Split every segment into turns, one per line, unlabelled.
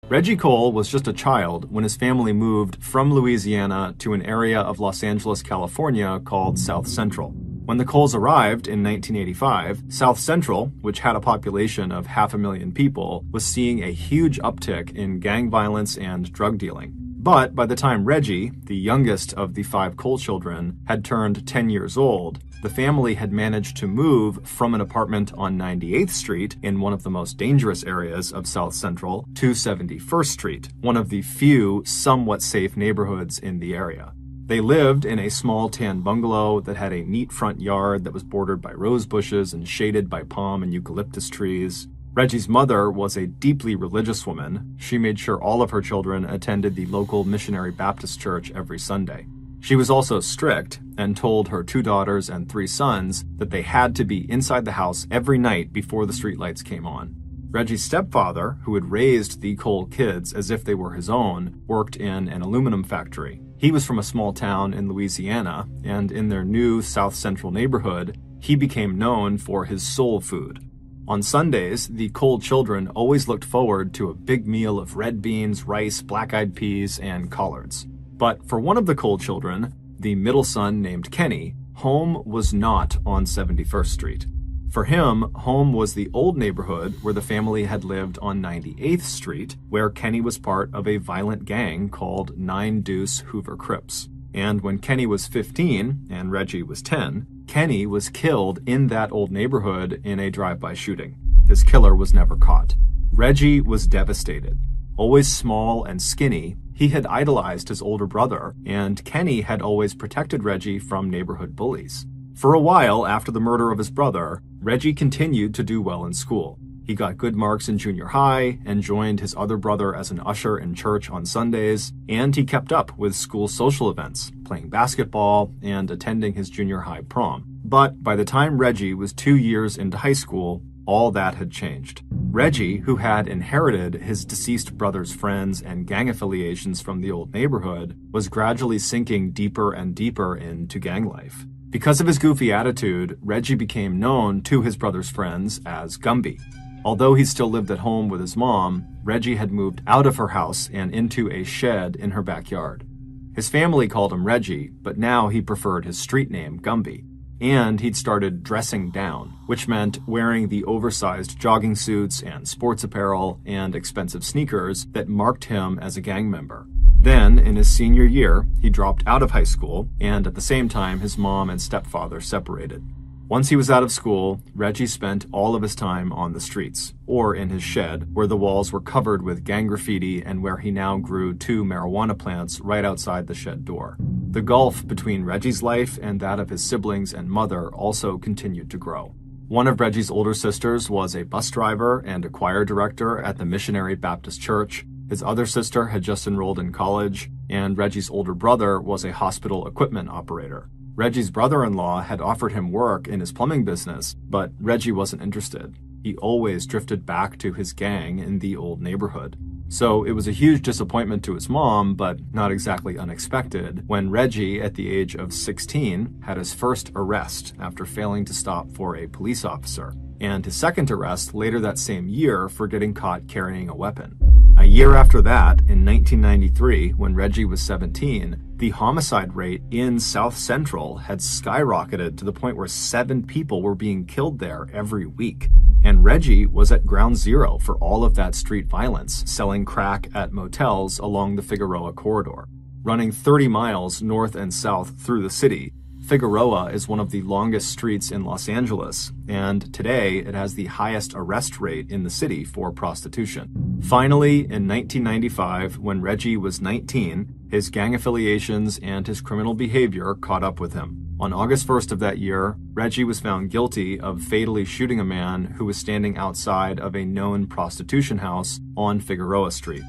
Reggie Cole was just a child when his family moved from Louisiana to an area of Los Angeles, California called South Central. When the Coles arrived in 1985, South Central, which had a population of 500,000 people, was seeing a huge uptick in gang violence and drug dealing. But by the time Reggie, the youngest of the 5 Cole children, had turned 10 years old, the family had managed to move from an apartment on 98th Street in one of the most dangerous areas of South Central to 71st Street, one of the few somewhat safe neighborhoods in the area. They lived in a small tan bungalow that had a neat front yard that was bordered by rose bushes and shaded by palm and eucalyptus trees. Reggie's mother was a deeply religious woman. She made sure all of her children attended the local Missionary Baptist church every Sunday. She was also strict and told her 2 daughters and 3 sons that they had to be inside the house every night before the streetlights came on. Reggie's stepfather, who had raised the Cole kids as if they were his own, worked in an aluminum factory. He was from a small town in Louisiana, and in their new South Central neighborhood, he became known for his soul food. On Sundays, the Cole children always looked forward to a big meal of red beans, rice, black-eyed peas, and collards. But for one of the Cole children, the middle son named Kenny, home was not on 71st Street. For him, home was the old neighborhood where the family had lived on 98th Street, where Kenny was part of a violent gang called 9 Deuce Hoover Crips. And when Kenny was 15 and Reggie was 10, Kenny was killed in that old neighborhood in a drive-by shooting. His killer was never caught. Reggie was devastated. Always small and skinny, he had idolized his older brother, and Kenny had always protected Reggie from neighborhood bullies. For a while after the murder of his brother, Reggie continued to do well in school. He got good marks in junior high and joined his other brother as an usher in church on Sundays, and he kept up with school social events, playing basketball and attending his junior high prom. But by the time Reggie was 2 years into high school, all that had changed. Reggie, who had inherited his deceased brother's friends and gang affiliations from the old neighborhood, was gradually sinking deeper and deeper into gang life. Because of his goofy attitude, Reggie became known to his brother's friends as Gumby. Although he still lived at home with his mom, Reggie had moved out of her house and into a shed in her backyard. His family called him Reggie, but now he preferred his street name, Gumby. And he'd started dressing down, which meant wearing the oversized jogging suits and sports apparel and expensive sneakers that marked him as a gang member. Then, in his senior year, he dropped out of high school, and at the same time, his mom and stepfather separated. Once he was out of school, Reggie spent all of his time on the streets, or in his shed, where the walls were covered with gang graffiti and where he now grew 2 marijuana plants right outside the shed door. The gulf between Reggie's life and that of his siblings and mother also continued to grow. One of Reggie's older sisters was a bus driver and a choir director at the Missionary Baptist Church. His other sister had just enrolled in college, and Reggie's older brother was a hospital equipment operator. Reggie's brother-in-law had offered him work in his plumbing business, but Reggie wasn't interested. He always drifted back to his gang in the old neighborhood. So it was a huge disappointment to his mom, but not exactly unexpected, when Reggie, at the age of 16, had his first arrest after failing to stop for a police officer, and his second arrest later that same year for getting caught carrying a weapon. A year after that, in 1993, when Reggie was 17, the homicide rate in South Central had skyrocketed to the point where 7 people were being killed there every week. And Reggie was at ground zero for all of that street violence, selling crack at motels along the Figueroa corridor. Running 30 miles north and south through the city, Figueroa is one of the longest streets in Los Angeles, and today it has the highest arrest rate in the city for prostitution. Finally, in 1995, when Reggie was 19, his gang affiliations and his criminal behavior caught up with him. On August 1st of that year, Reggie was found guilty of fatally shooting a man who was standing outside of a known prostitution house on Figueroa Street.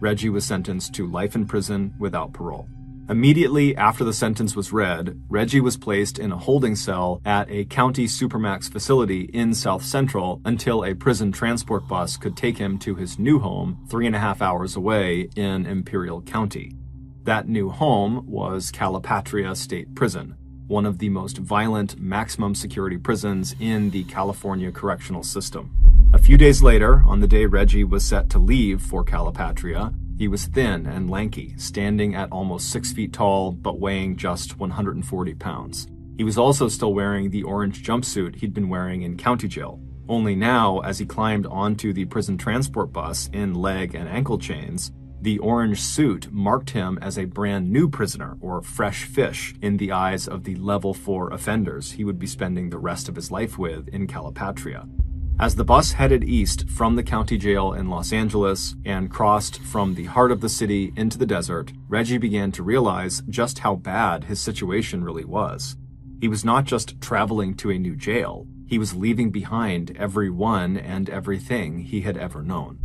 Reggie was sentenced to life in prison without parole. Immediately after the sentence was read, Reggie was placed in a holding cell at a county supermax facility in South Central until a prison transport bus could take him to his new home 3.5 hours away in Imperial County. That new home was Calipatria State Prison. one of the most violent maximum security prisons in the California correctional system. A few days later, on the day Reggie was set to leave for Calipatria, he was thin and lanky, standing at almost 6 feet tall, but weighing just 140 pounds. He was also still wearing the orange jumpsuit he'd been wearing in county jail. Only now, as he climbed onto the prison transport bus in leg and ankle chains, the orange suit marked him as a brand new prisoner, or fresh fish, in the eyes of the level 4 offenders he would be spending the rest of his life with in Calipatria. As the bus headed east from the county jail in Los Angeles and crossed from the heart of the city into the desert, Reggie began to realize just how bad his situation really was. He was not just traveling to a new jail, he was leaving behind everyone and everything he had ever known.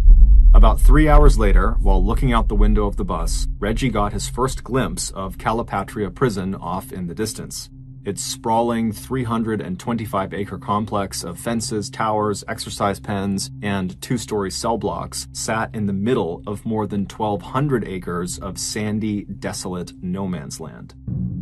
About 3 hours later, while looking out the window of the bus, Reggie got his first glimpse of Calipatria prison off in the distance. Its sprawling 325-acre complex of fences, towers, exercise pens, and 2-story cell blocks sat in the middle of more than 1,200 acres of sandy, desolate no-man's land.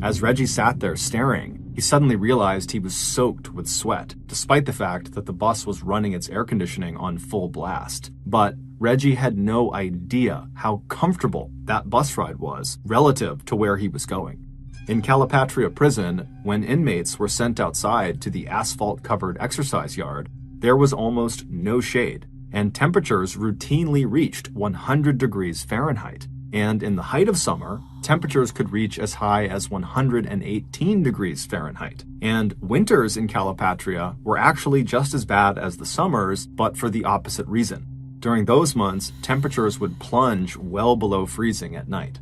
As Reggie sat there staring, he suddenly realized he was soaked with sweat, despite the fact that the bus was running its air conditioning on full blast. But Reggie had no idea how comfortable that bus ride was relative to where he was going. In Calipatria prison, when inmates were sent outside to the asphalt-covered exercise yard, there was almost no shade, and temperatures routinely reached 100 degrees Fahrenheit. And in the height of summer, temperatures could reach as high as 118 degrees Fahrenheit. And winters in Calipatria were actually just as bad as the summers, but for the opposite reason. During those months, temperatures would plunge well below freezing at night.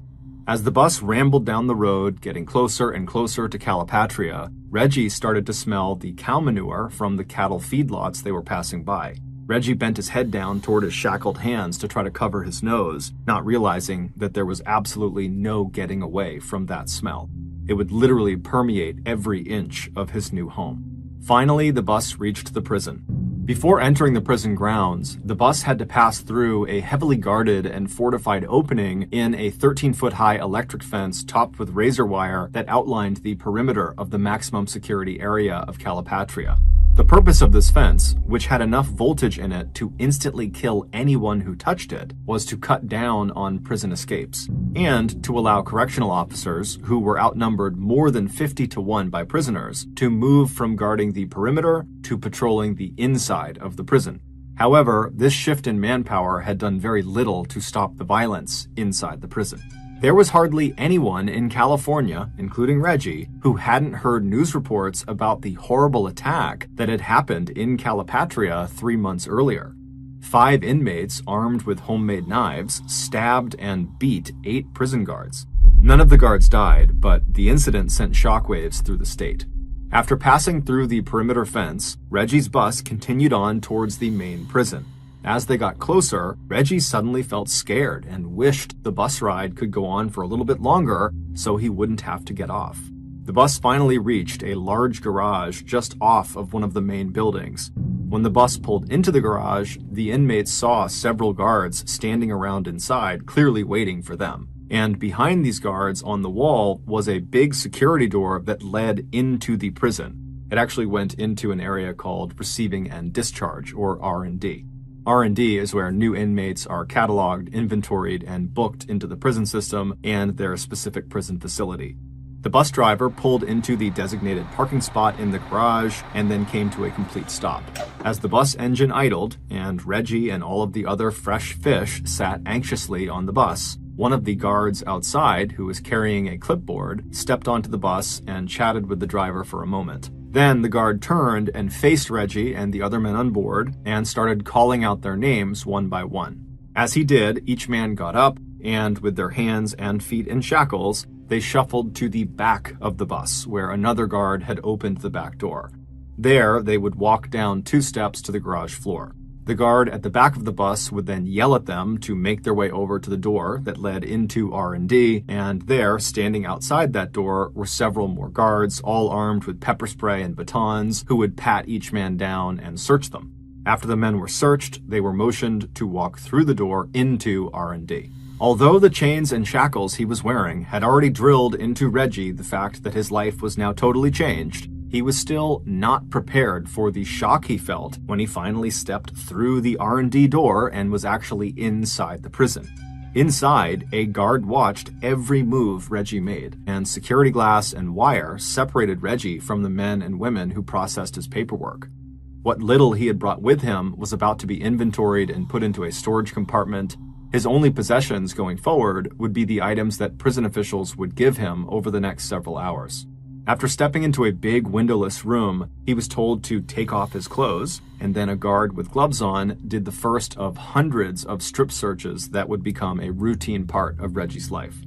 As the bus rambled down the road, getting closer and closer to Calipatria, Reggie started to smell the cow manure from the cattle feedlots they were passing by. Reggie bent his head down toward his shackled hands to try to cover his nose, not realizing that there was absolutely no getting away from that smell. It would literally permeate every inch of his new home. Finally, the bus reached the prison. Before entering the prison grounds, the bus had to pass through a heavily guarded and fortified opening in a 13-foot-high electric fence topped with razor wire that outlined the perimeter of the maximum security area of Calipatria. The purpose of this fence, which had enough voltage in it to instantly kill anyone who touched it, was to cut down on prison escapes, and to allow correctional officers, who were outnumbered more than 50 to 1 by prisoners, to move from guarding the perimeter to patrolling the inside of the prison. However, this shift in manpower had done very little to stop the violence inside the prison. There was hardly anyone in California, including Reggie, who hadn't heard news reports about the horrible attack that had happened in Calipatria 3 months earlier. 5 inmates armed with homemade knives stabbed and beat 8 prison guards. None of the guards died, but the incident sent shockwaves through the state. After passing through the perimeter fence, Reggie's bus continued on towards the main prison. As they got closer, Reggie suddenly felt scared and wished the bus ride could go on for a little bit longer so he wouldn't have to get off. The bus finally reached a large garage just off of one of the main buildings. When the bus pulled into the garage, the inmates saw several guards standing around inside, clearly waiting for them. And behind these guards on the wall was a big security door that led into the prison. It actually went into an area called Receiving and Discharge, or R&D. R&D is where new inmates are cataloged, inventoried, and booked into the prison system and their specific prison facility. The bus driver pulled into the designated parking spot in the garage and then came to a complete stop. As the bus engine idled and Reggie and all of the other fresh fish sat anxiously on the bus, one of the guards outside, who was carrying a clipboard, stepped onto the bus and chatted with the driver for a moment. Then the guard turned and faced Reggie and the other men on board and started calling out their names one by one. As he did, each man got up and, with their hands and feet in shackles, they shuffled to the back of the bus, where another guard had opened the back door. There, they would walk down 2 steps to the garage floor. The guard at the back of the bus would then yell at them to make their way over to the door that led into R&D, and there, standing outside that door, were several more guards, all armed with pepper spray and batons, who would pat each man down and search them. After the men were searched, they were motioned to walk through the door into R&D. Although the chains and shackles he was wearing had already drilled into Reggie the fact that his life was now totally changed, he was still not prepared for the shock he felt when he finally stepped through the R&D door and was actually inside the prison. Inside, a guard watched every move Reggie made, and security glass and wire separated Reggie from the men and women who processed his paperwork. What little he had brought with him was about to be inventoried and put into a storage compartment. His only possessions going forward would be the items that prison officials would give him over the next several hours. After stepping into a big windowless room, he was told to take off his clothes, and then a guard with gloves on did the first of hundreds of strip searches that would become a routine part of Reggie's life.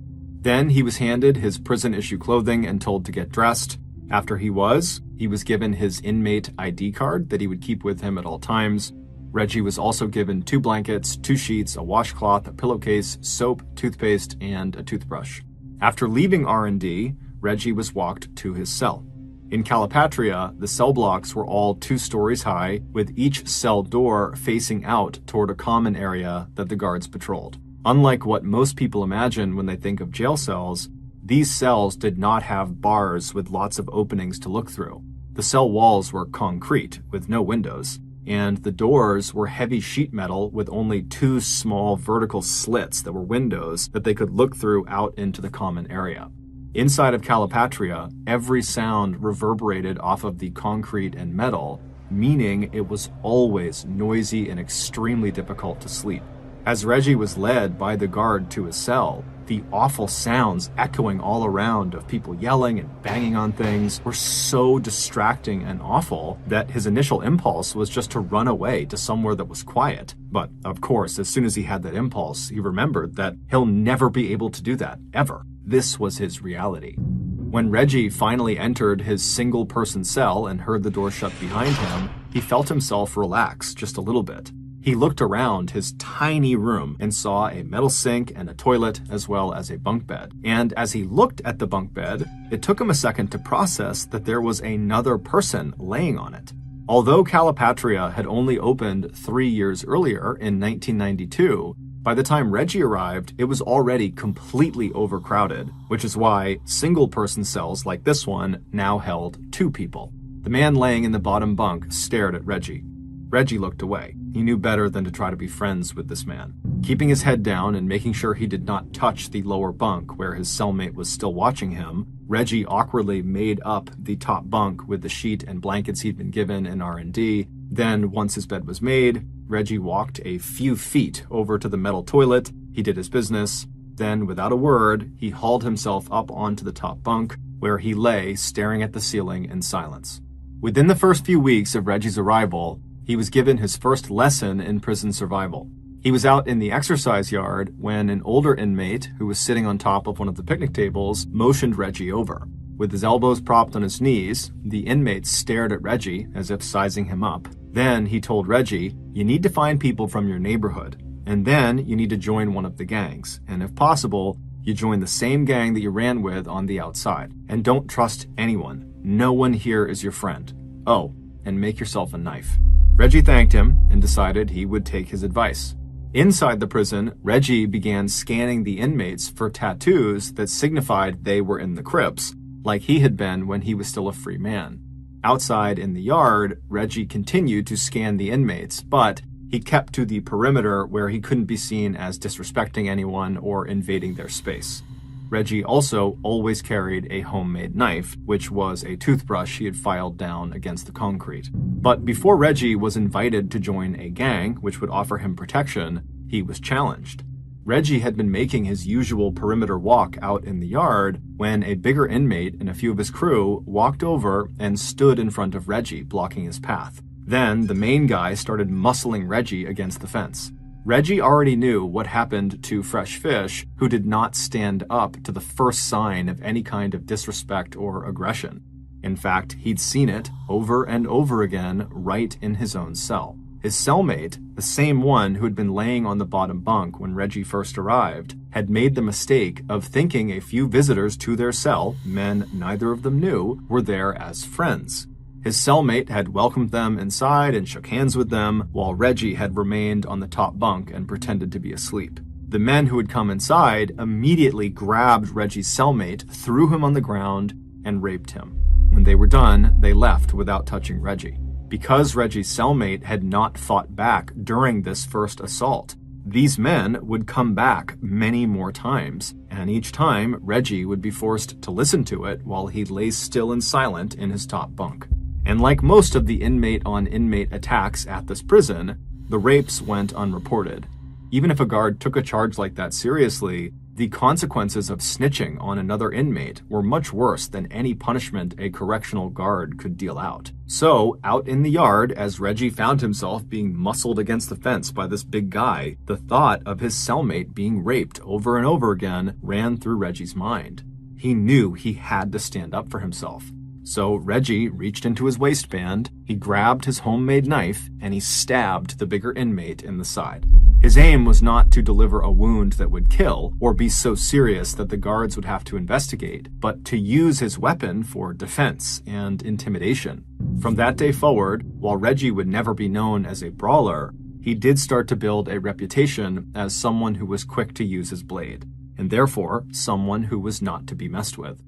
Then he was handed his prison-issue clothing and told to get dressed. After he was given his inmate ID card that he would keep with him at all times. Reggie was also given 2 blankets, 2 sheets, a washcloth, a pillowcase, soap, toothpaste, and a toothbrush. After leaving R&D, Reggie was walked to his cell. In Calipatria, the cell blocks were all 2 stories high, with each cell door facing out toward a common area that the guards patrolled. Unlike what most people imagine when they think of jail cells, these cells did not have bars with lots of openings to look through. The cell walls were concrete, with no windows, and the doors were heavy sheet metal with only 2 small vertical slits that were windows that they could look through out into the common area. Inside of Calipatria, every sound reverberated off of the concrete and metal, meaning it was always noisy and extremely difficult to sleep. As Reggie was led by the guard to his cell, the awful sounds echoing all around of people yelling and banging on things were so distracting and awful that his initial impulse was just to run away to somewhere that was quiet. But, of course, as soon as he had that impulse, he remembered that he'll never be able to do that, ever. This was his reality. When Reggie finally entered his single-person cell and heard the door shut behind him, he felt himself relax just a little bit. He looked around his tiny room and saw a metal sink and a toilet, as well as a bunk bed. And as he looked at the bunk bed, it took him a second to process that there was another person laying on it. Although Calipatria had only opened 3 years earlier in 1992, by the time Reggie arrived, it was already completely overcrowded, which is why single-person cells like this one now held 2 people. The man laying in the bottom bunk stared at Reggie. Reggie looked away. He knew better than to try to be friends with this man. Keeping his head down and making sure he did not touch the lower bunk where his cellmate was still watching him, Reggie awkwardly made up the top bunk with the sheet and blankets he'd been given in R&D. Then, once his bed was made, Reggie walked a few feet over to the metal toilet. He did his business. Then, without a word, he hauled himself up onto the top bunk, where he lay staring at the ceiling in silence. Within the first few weeks of Reggie's arrival, he was given his first lesson in prison survival. He was out in the exercise yard when an older inmate who was sitting on top of one of the picnic tables motioned Reggie over. With his elbows propped on his knees, the inmate stared at Reggie as if sizing him up. Then he told Reggie, "You need to find people from your neighborhood, and then you need to join one of the gangs, and if possible, you join the same gang that you ran with on the outside. And don't trust anyone. No one here is your friend. Oh, and make yourself a knife." Reggie thanked him and decided he would take his advice. Inside the prison, Reggie began scanning the inmates for tattoos that signified they were in the Crips, like he had been when he was still a free man. Outside in the yard, Reggie continued to scan the inmates, but he kept to the perimeter where he couldn't be seen as disrespecting anyone or invading their space. Reggie also always carried a homemade knife, which was a toothbrush he had filed down against the concrete. But before Reggie was invited to join a gang, which would offer him protection, he was challenged. Reggie had been making his usual perimeter walk out in the yard when a bigger inmate and a few of his crew walked over and stood in front of Reggie, blocking his path. Then the main guy started muscling Reggie against the fence. Reggie already knew what happened to fresh fish who did not stand up to the first sign of any kind of disrespect or aggression. In fact, he'd seen it over and over again right in his own cell. His cellmate, the same one who had been laying on the bottom bunk when Reggie first arrived, had made the mistake of thinking a few visitors to their cell, men neither of them knew, were there as friends. His cellmate had welcomed them inside and shook hands with them, while Reggie had remained on the top bunk and pretended to be asleep. The men who had come inside immediately grabbed Reggie's cellmate, threw him on the ground, and raped him. When they were done, they left without touching Reggie. Because Reggie's cellmate had not fought back during this first assault, these men would come back many more times, and each time Reggie would be forced to listen to it while he lay still and silent in his top bunk. And like most of the inmate-on-inmate attacks at this prison, the rapes went unreported. Even if a guard took a charge like that seriously, the consequences of snitching on another inmate were much worse than any punishment a correctional guard could deal out. So, out in the yard, as Reggie found himself being muscled against the fence by this big guy, the thought of his cellmate being raped over and over again ran through Reggie's mind. He knew he had to stand up for himself. So Reggie reached into his waistband, he grabbed his homemade knife, and he stabbed the bigger inmate in the side. His aim was not to deliver a wound that would kill or be so serious that the guards would have to investigate, but to use his weapon for defense and intimidation. From that day forward, while Reggie would never be known as a brawler, he did start to build a reputation as someone who was quick to use his blade, and therefore someone who was not to be messed with.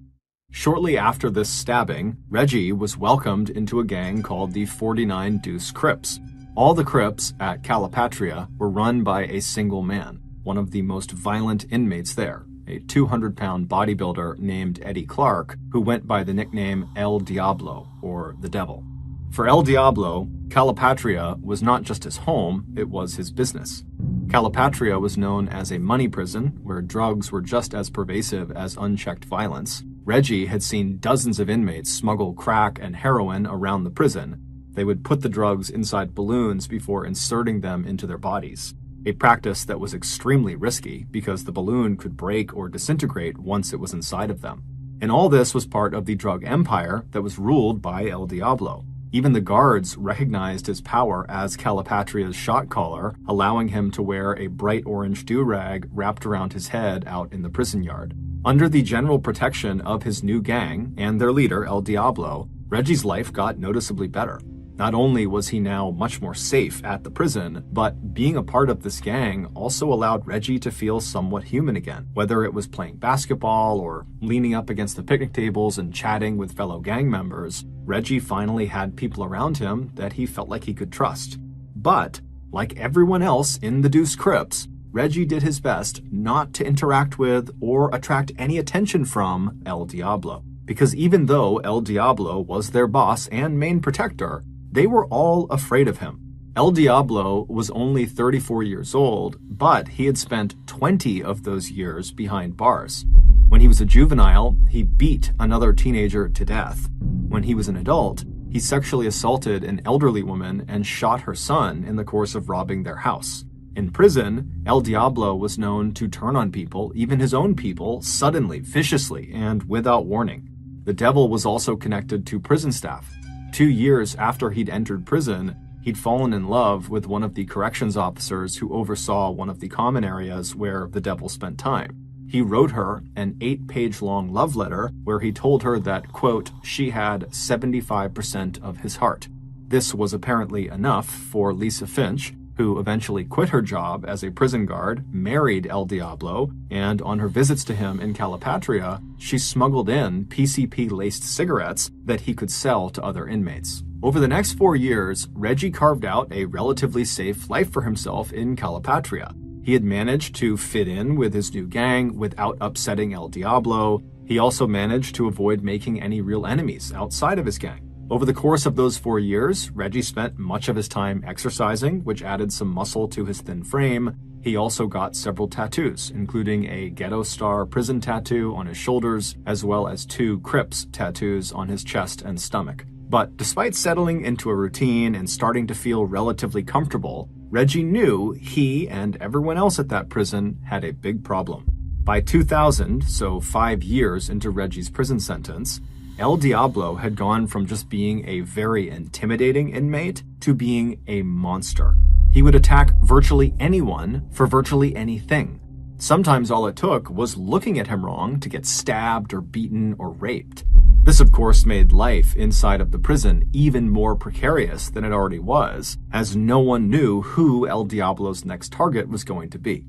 Shortly after this stabbing, Reggie was welcomed into a gang called the 49 Deuce Crips. All the Crips at Calipatria were run by a single man, one of the most violent inmates there, a 200-pound bodybuilder named Eddie Clark, who went by the nickname El Diablo, or the Devil. For El Diablo, Calipatria was not just his home, it was his business. Calipatria was known as a money prison, where drugs were just as pervasive as unchecked violence. Reggie had seen dozens of inmates smuggle crack and heroin around the prison. They would put the drugs inside balloons before inserting them into their bodies, a practice that was extremely risky because the balloon could break or disintegrate once it was inside of them. And all this was part of the drug empire that was ruled by El Diablo. Even the guards recognized his power as Calipatria's shot caller, allowing him to wear a bright orange do-rag wrapped around his head out in the prison yard. Under the general protection of his new gang and their leader, El Diablo, Reggie's life got noticeably better. Not only was he now much more safe at the prison, but being a part of this gang also allowed Reggie to feel somewhat human again. Whether it was playing basketball or leaning up against the picnic tables and chatting with fellow gang members, Reggie finally had people around him that he felt like he could trust. But, like everyone else in the Deuce Crips, Reggie did his best not to interact with or attract any attention from El Diablo. Because even though El Diablo was their boss and main protector, they were all afraid of him. El Diablo was only 34 years old, but he had spent 20 of those years behind bars. When he was a juvenile, he beat another teenager to death. When he was an adult, he sexually assaulted an elderly woman and shot her son in the course of robbing their house. In prison, El Diablo was known to turn on people, even his own people, suddenly, viciously, and without warning. The Devil was also connected to prison staff. 2 years after he'd entered prison, he'd fallen in love with one of the corrections officers who oversaw one of the common areas where the Devil spent time. He wrote her an 8-page-long love letter where he told her that, quote, she had 75% of his heart. This was apparently enough for Lisa Finch, who eventually quit her job as a prison guard, married El Diablo, and on her visits to him in Calipatria, she smuggled in PCP-laced cigarettes that he could sell to other inmates. Over the next 4 years, Reggie carved out a relatively safe life for himself in Calipatria. He had managed to fit in with his new gang without upsetting El Diablo. He also managed to avoid making any real enemies outside of his gang. Over the course of those 4 years, Reggie spent much of his time exercising, which added some muscle to his thin frame. He also got several tattoos, including a Ghetto Star prison tattoo on his shoulders, as well as 2 Crips tattoos on his chest and stomach. But despite settling into a routine and starting to feel relatively comfortable, Reggie knew he and everyone else at that prison had a big problem. By 2000, so 5 years into Reggie's prison sentence, El Diablo had gone from just being a very intimidating inmate to being a monster. He would attack virtually anyone for virtually anything. Sometimes all it took was looking at him wrong to get stabbed or beaten or raped. This, of course, made life inside of the prison even more precarious than it already was, as no one knew who El Diablo's next target was going to be.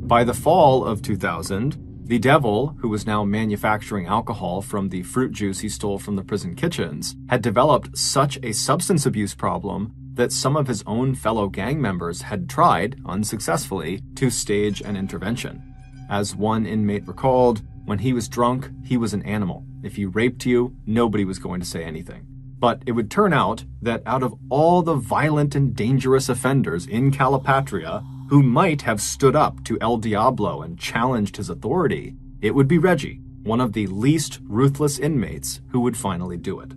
By the fall of 2000, the devil, who was now manufacturing alcohol from the fruit juice he stole from the prison kitchens, had developed such a substance abuse problem that some of his own fellow gang members had tried, unsuccessfully, to stage an intervention. As one inmate recalled, when he was drunk, he was an animal. If he raped you, nobody was going to say anything. But it would turn out that out of all the violent and dangerous offenders in Calipatria who might have stood up to El Diablo and challenged his authority, it would be Reggie, one of the least ruthless inmates, who would finally do it.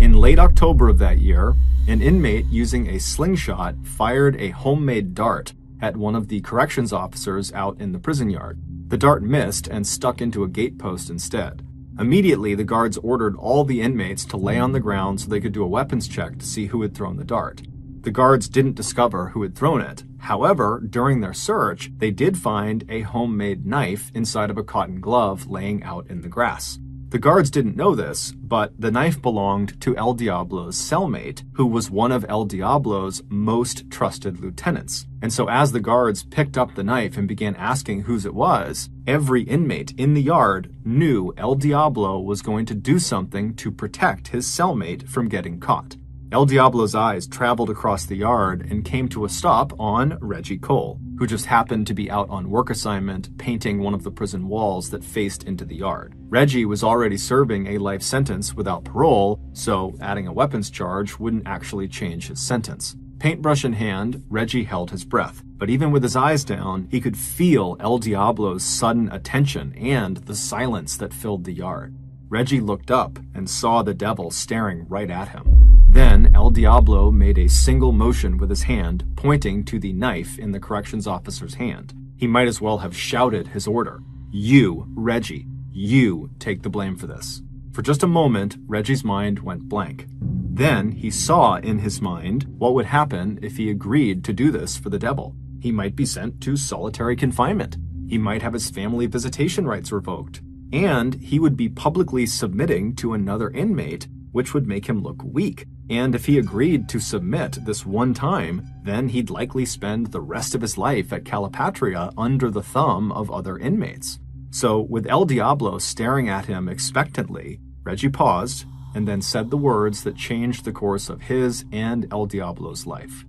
In late October of that year, an inmate using a slingshot fired a homemade dart at one of the corrections officers out in the prison yard. The dart missed and stuck into a gatepost instead. Immediately, the guards ordered all the inmates to lay on the ground so they could do a weapons check to see who had thrown the dart. The guards didn't discover who had thrown it. However, during their search, they did find a homemade knife inside of a cotton glove laying out in the grass. The guards didn't know this, but the knife belonged to El Diablo's cellmate, who was one of El Diablo's most trusted lieutenants. And so as the guards picked up the knife and began asking whose it was, every inmate in the yard knew El Diablo was going to do something to protect his cellmate from getting caught. El Diablo's eyes traveled across the yard and came to a stop on Reggie Cole, who just happened to be out on work assignment painting one of the prison walls that faced into the yard. Reggie was already serving a life sentence without parole, so adding a weapons charge wouldn't actually change his sentence. Paintbrush in hand, Reggie held his breath, but even with his eyes down, he could feel El Diablo's sudden attention and the silence that filled the yard. Reggie looked up and saw the devil staring right at him. Then El Diablo made a single motion with his hand, pointing to the knife in the corrections officer's hand. He might as well have shouted his order. "You, Reggie, you take the blame for this." For just a moment, Reggie's mind went blank. Then he saw in his mind what would happen if he agreed to do this for the devil. He might be sent to solitary confinement. He might have his family visitation rights revoked. And he would be publicly submitting to another inmate, which would make him look weak. And if he agreed to submit this one time, then he'd likely spend the rest of his life at Calipatria under the thumb of other inmates. So with El Diablo staring at him expectantly, Reggie paused and then said the words that changed the course of his and El Diablo's life.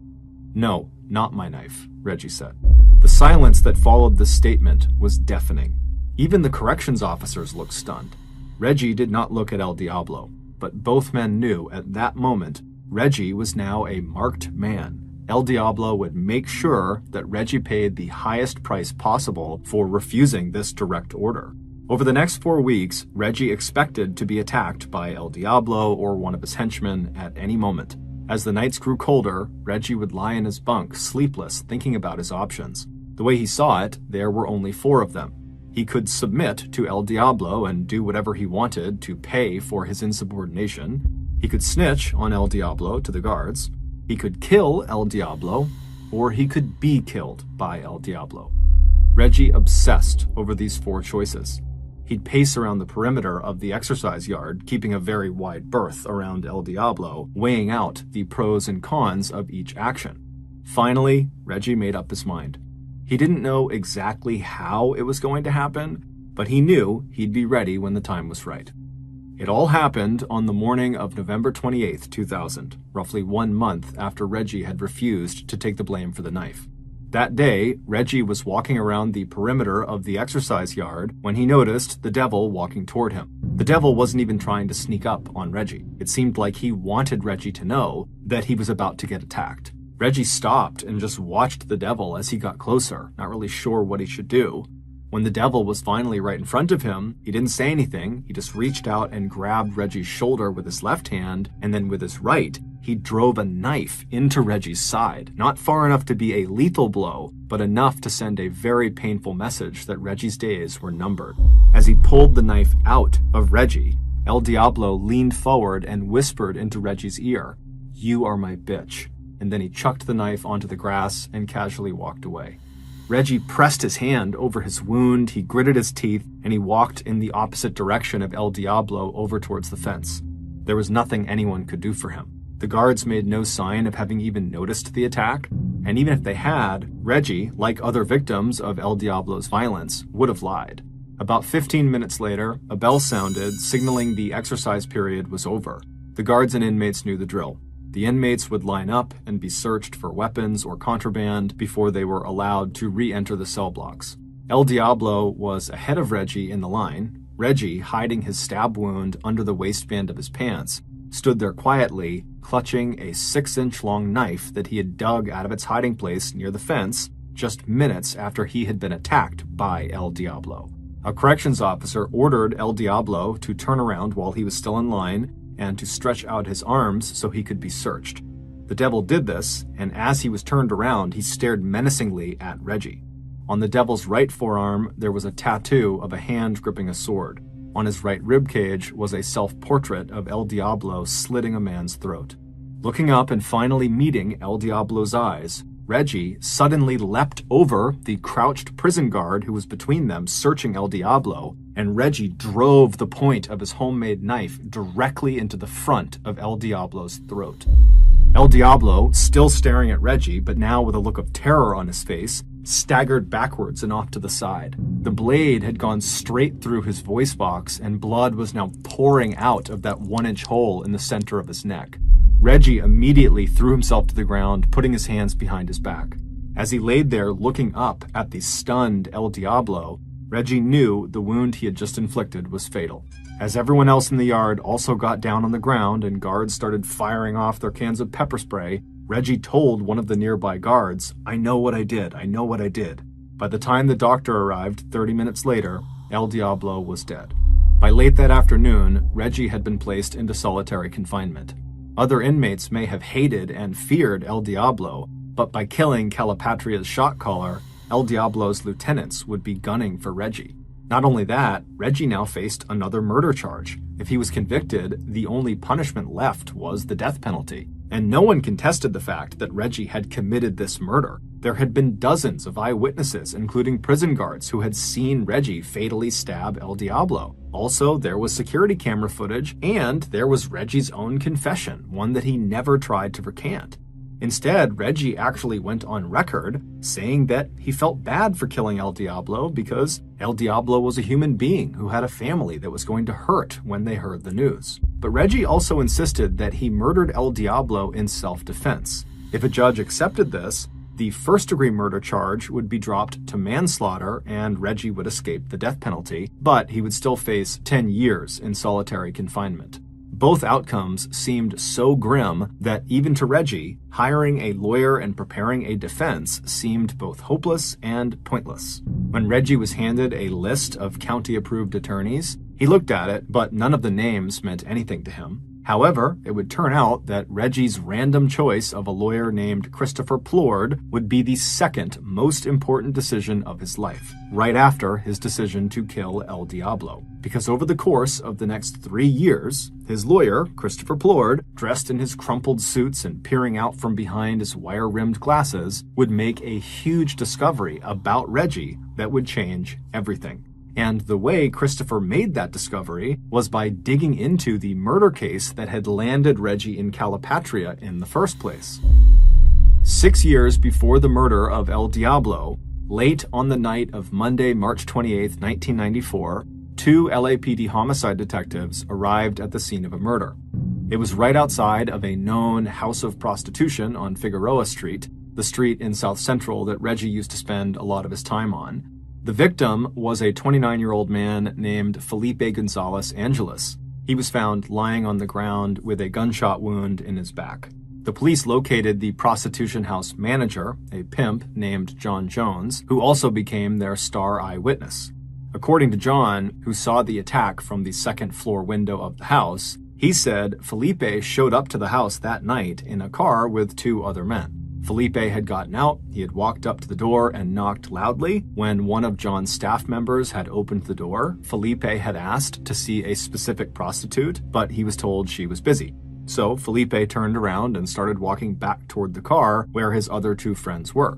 "No, not my knife," Reggie said. The silence that followed this statement was deafening. Even the corrections officers looked stunned. Reggie did not look at El Diablo, but both men knew at that moment Reggie was now a marked man. El Diablo would make sure that Reggie paid the highest price possible for refusing this direct order. Over the next 4 weeks, Reggie expected to be attacked by El Diablo or one of his henchmen at any moment. As the nights grew colder, Reggie would lie in his bunk, sleepless, thinking about his options. The way he saw it, there were only 4 of them. He could submit to El Diablo and do whatever he wanted to pay for his insubordination. He could snitch on El Diablo to the guards. He could kill El Diablo, or he could be killed by El Diablo. Reggie obsessed over these 4 choices. He'd pace around the perimeter of the exercise yard, keeping a very wide berth around El Diablo, weighing out the pros and cons of each action. Finally, Reggie made up his mind. He didn't know exactly how it was going to happen, but he knew he'd be ready when the time was right. It all happened on the morning of November 28th, 2000, roughly 1 month after Reggie had refused to take the blame for the knife. That day, Reggie was walking around the perimeter of the exercise yard when he noticed the devil walking toward him. The devil wasn't even trying to sneak up on Reggie. It seemed like he wanted Reggie to know that he was about to get attacked. Reggie stopped and just watched the devil as he got closer, not really sure what he should do. When the devil was finally right in front of him, he didn't say anything. He just reached out and grabbed Reggie's shoulder with his left hand, and then with his right, he drove a knife into Reggie's side. Not far enough to be a lethal blow, but enough to send a very painful message that Reggie's days were numbered. As he pulled the knife out of Reggie, El Diablo leaned forward and whispered into Reggie's ear, "You are my bitch." And then he chucked the knife onto the grass and casually walked away. Reggie pressed his hand over his wound, he gritted his teeth, and he walked in the opposite direction of El Diablo over towards the fence. There was nothing anyone could do for him. The guards made no sign of having even noticed the attack, and even if they had, Reggie, like other victims of El Diablo's violence, would have lied. About 15 minutes later, a bell sounded, signaling the exercise period was over. The guards and inmates knew the drill. The inmates would line up and be searched for weapons or contraband before they were allowed to re-enter the cell blocks. El Diablo was ahead of Reggie in the line. Reggie, hiding his stab wound under the waistband of his pants, stood there quietly, clutching a 6-inch-long knife that he had dug out of its hiding place near the fence just minutes after he had been attacked by El Diablo. A corrections officer ordered El Diablo to turn around while he was still in line and to stretch out his arms so he could be searched. The devil did this, and as he was turned around, he stared menacingly at Reggie. On the devil's right forearm, there was a tattoo of a hand gripping a sword. On his right ribcage was a self-portrait of El Diablo slitting a man's throat. Looking up and finally meeting El Diablo's eyes, Reggie suddenly leapt over the crouched prison guard who was between them searching El Diablo, and Reggie drove the point of his homemade knife directly into the front of El Diablo's throat. El Diablo, still staring at Reggie, but now with a look of terror on his face, staggered backwards and off to the side. The blade had gone straight through his voice box, and blood was now pouring out of that 1-inch hole in the center of his neck. Reggie immediately threw himself to the ground, putting his hands behind his back. As he laid there looking up at the stunned El Diablo, Reggie knew the wound he had just inflicted was fatal. As everyone else in the yard also got down on the ground and guards started firing off their cans of pepper spray, Reggie told one of the nearby guards, "I know what I did. I know what I did." By the time the doctor arrived 30 minutes later, El Diablo was dead. By late that afternoon, Reggie had been placed into solitary confinement. Other inmates may have hated and feared El Diablo, but by killing Calapatria's shot caller, El Diablo's lieutenants would be gunning for Reggie. Not only that, Reggie now faced another murder charge. If he was convicted, the only punishment left was the death penalty. And no one contested the fact that Reggie had committed this murder. There had been dozens of eyewitnesses, including prison guards, who had seen Reggie fatally stab El Diablo. Also, there was security camera footage, and there was Reggie's own confession, one that he never tried to recant. Instead, Reggie actually went on record saying that he felt bad for killing El Diablo because El Diablo was a human being who had a family that was going to hurt when they heard the news. But Reggie also insisted that he murdered El Diablo in self-defense. If a judge accepted this, the first-degree murder charge would be dropped to manslaughter and Reggie would escape the death penalty, but he would still face 10 years in solitary confinement. Both outcomes seemed so grim that even to Reggie, hiring a lawyer and preparing a defense seemed both hopeless and pointless. When Reggie was handed a list of county-approved attorneys, he looked at it, but none of the names meant anything to him. However, it would turn out that Reggie's random choice of a lawyer named Christopher Plord would be the second most important decision of his life, right after his decision to kill El Diablo. Because over the course of the next 3 years, his lawyer, Christopher Plord, dressed in his crumpled suits and peering out from behind his wire-rimmed glasses, would make a huge discovery about Reggie that would change everything. And the way Christopher made that discovery was by digging into the murder case that had landed Reggie in Calipatria in the first place. 6 years before the murder of El Diablo, late on the night of Monday, March 28, 1994, 2 LAPD homicide detectives arrived at the scene of a murder. It was right outside of a known house of prostitution on Figueroa Street, the street in South Central that Reggie used to spend a lot of his time on. The victim was a 29-year-old man named Felipe Gonzalez Angeles. He was found lying on the ground with a gunshot wound in his back. The police located the prostitution house manager, a pimp named John Jones, who also became their star eyewitness. According to John, who saw the attack from the second-floor window of the house, he said Felipe showed up to the house that night in a car with 2 other men. Felipe had gotten out, he had walked up to the door and knocked loudly. When one of John's staff members had opened the door, Felipe had asked to see a specific prostitute, but he was told she was busy. So Felipe turned around and started walking back toward the car where his other 2 friends were.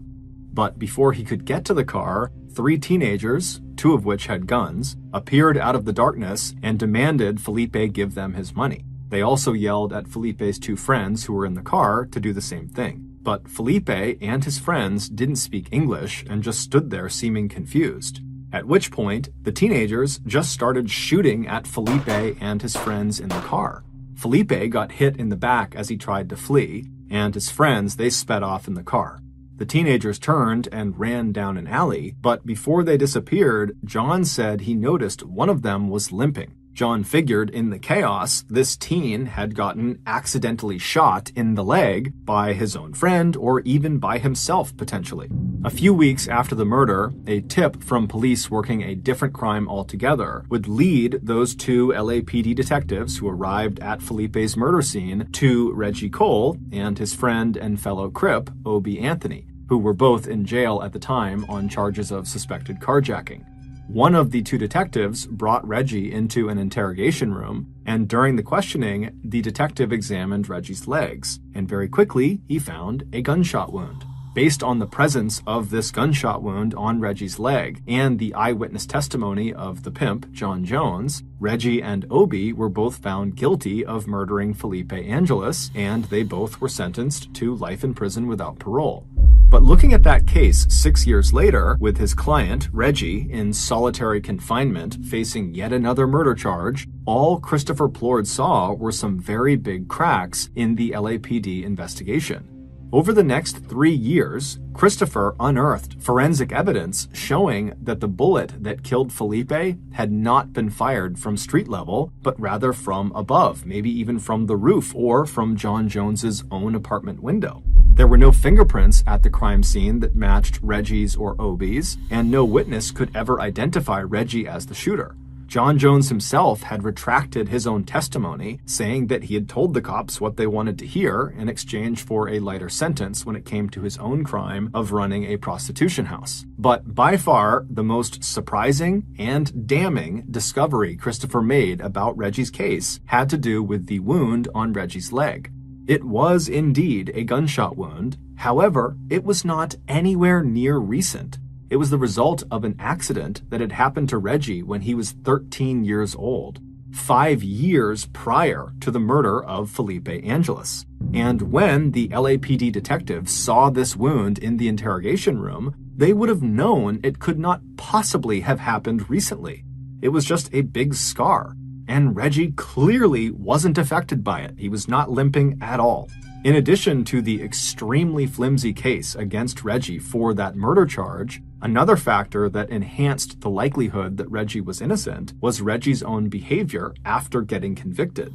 But before he could get to the car, 3 teenagers, 2 of which had guns, appeared out of the darkness and demanded Felipe give them his money. They also yelled at Felipe's two friends who were in the car to do the same thing. But Felipe and his friends didn't speak English and just stood there seeming confused. At which point, the teenagers just started shooting at Felipe and his friends in the car. Felipe got hit in the back as he tried to flee, and his friends, they sped off in the car. The teenagers turned and ran down an alley, but before they disappeared, John said he noticed one of them was limping. John figured in the chaos, this teen had gotten accidentally shot in the leg by his own friend or even by himself potentially. A few weeks after the murder, a tip from police working a different crime altogether would lead those two LAPD detectives who arrived at Felipe's murder scene to Reggie Cole and his friend and fellow Crip, Obie Anthony, who were both in jail at the time on charges of suspected carjacking. One of the two detectives brought Reggie into an interrogation room, and during the questioning, the detective examined Reggie's legs, and very quickly, he found a gunshot wound. Based on the presence of this gunshot wound on Reggie's leg and the eyewitness testimony of the pimp, John Jones, Reggie and Obie were both found guilty of murdering Felipe Angeles, and they both were sentenced to life in prison without parole. But looking at that case 6 years later, with his client, Reggie, in solitary confinement facing yet another murder charge, all Christopher Plord saw were some very big cracks in the LAPD investigation. Over the next 3 years, Christopher unearthed forensic evidence showing that the bullet that killed Felipe had not been fired from street level, but rather from above, maybe even from the roof or from John Jones's own apartment window. There were no fingerprints at the crime scene that matched Reggie's or Obie's, and no witness could ever identify Reggie as the shooter. John Jones himself had retracted his own testimony, saying that he had told the cops what they wanted to hear in exchange for a lighter sentence when it came to his own crime of running a prostitution house. But by far, the most surprising and damning discovery Christopher made about Reggie's case had to do with the wound on Reggie's leg. It was indeed a gunshot wound. However, it was not anywhere near recent. It was the result of an accident that had happened to Reggie when he was 13 years old, 5 years prior to the murder of Felipe Angeles. And when the LAPD detectives saw this wound in the interrogation room, they would have known it could not possibly have happened recently. It was just a big scar. And Reggie clearly wasn't affected by it. He was not limping at all. In addition to the extremely flimsy case against Reggie for that murder charge, another factor that enhanced the likelihood that Reggie was innocent was Reggie's own behavior after getting convicted.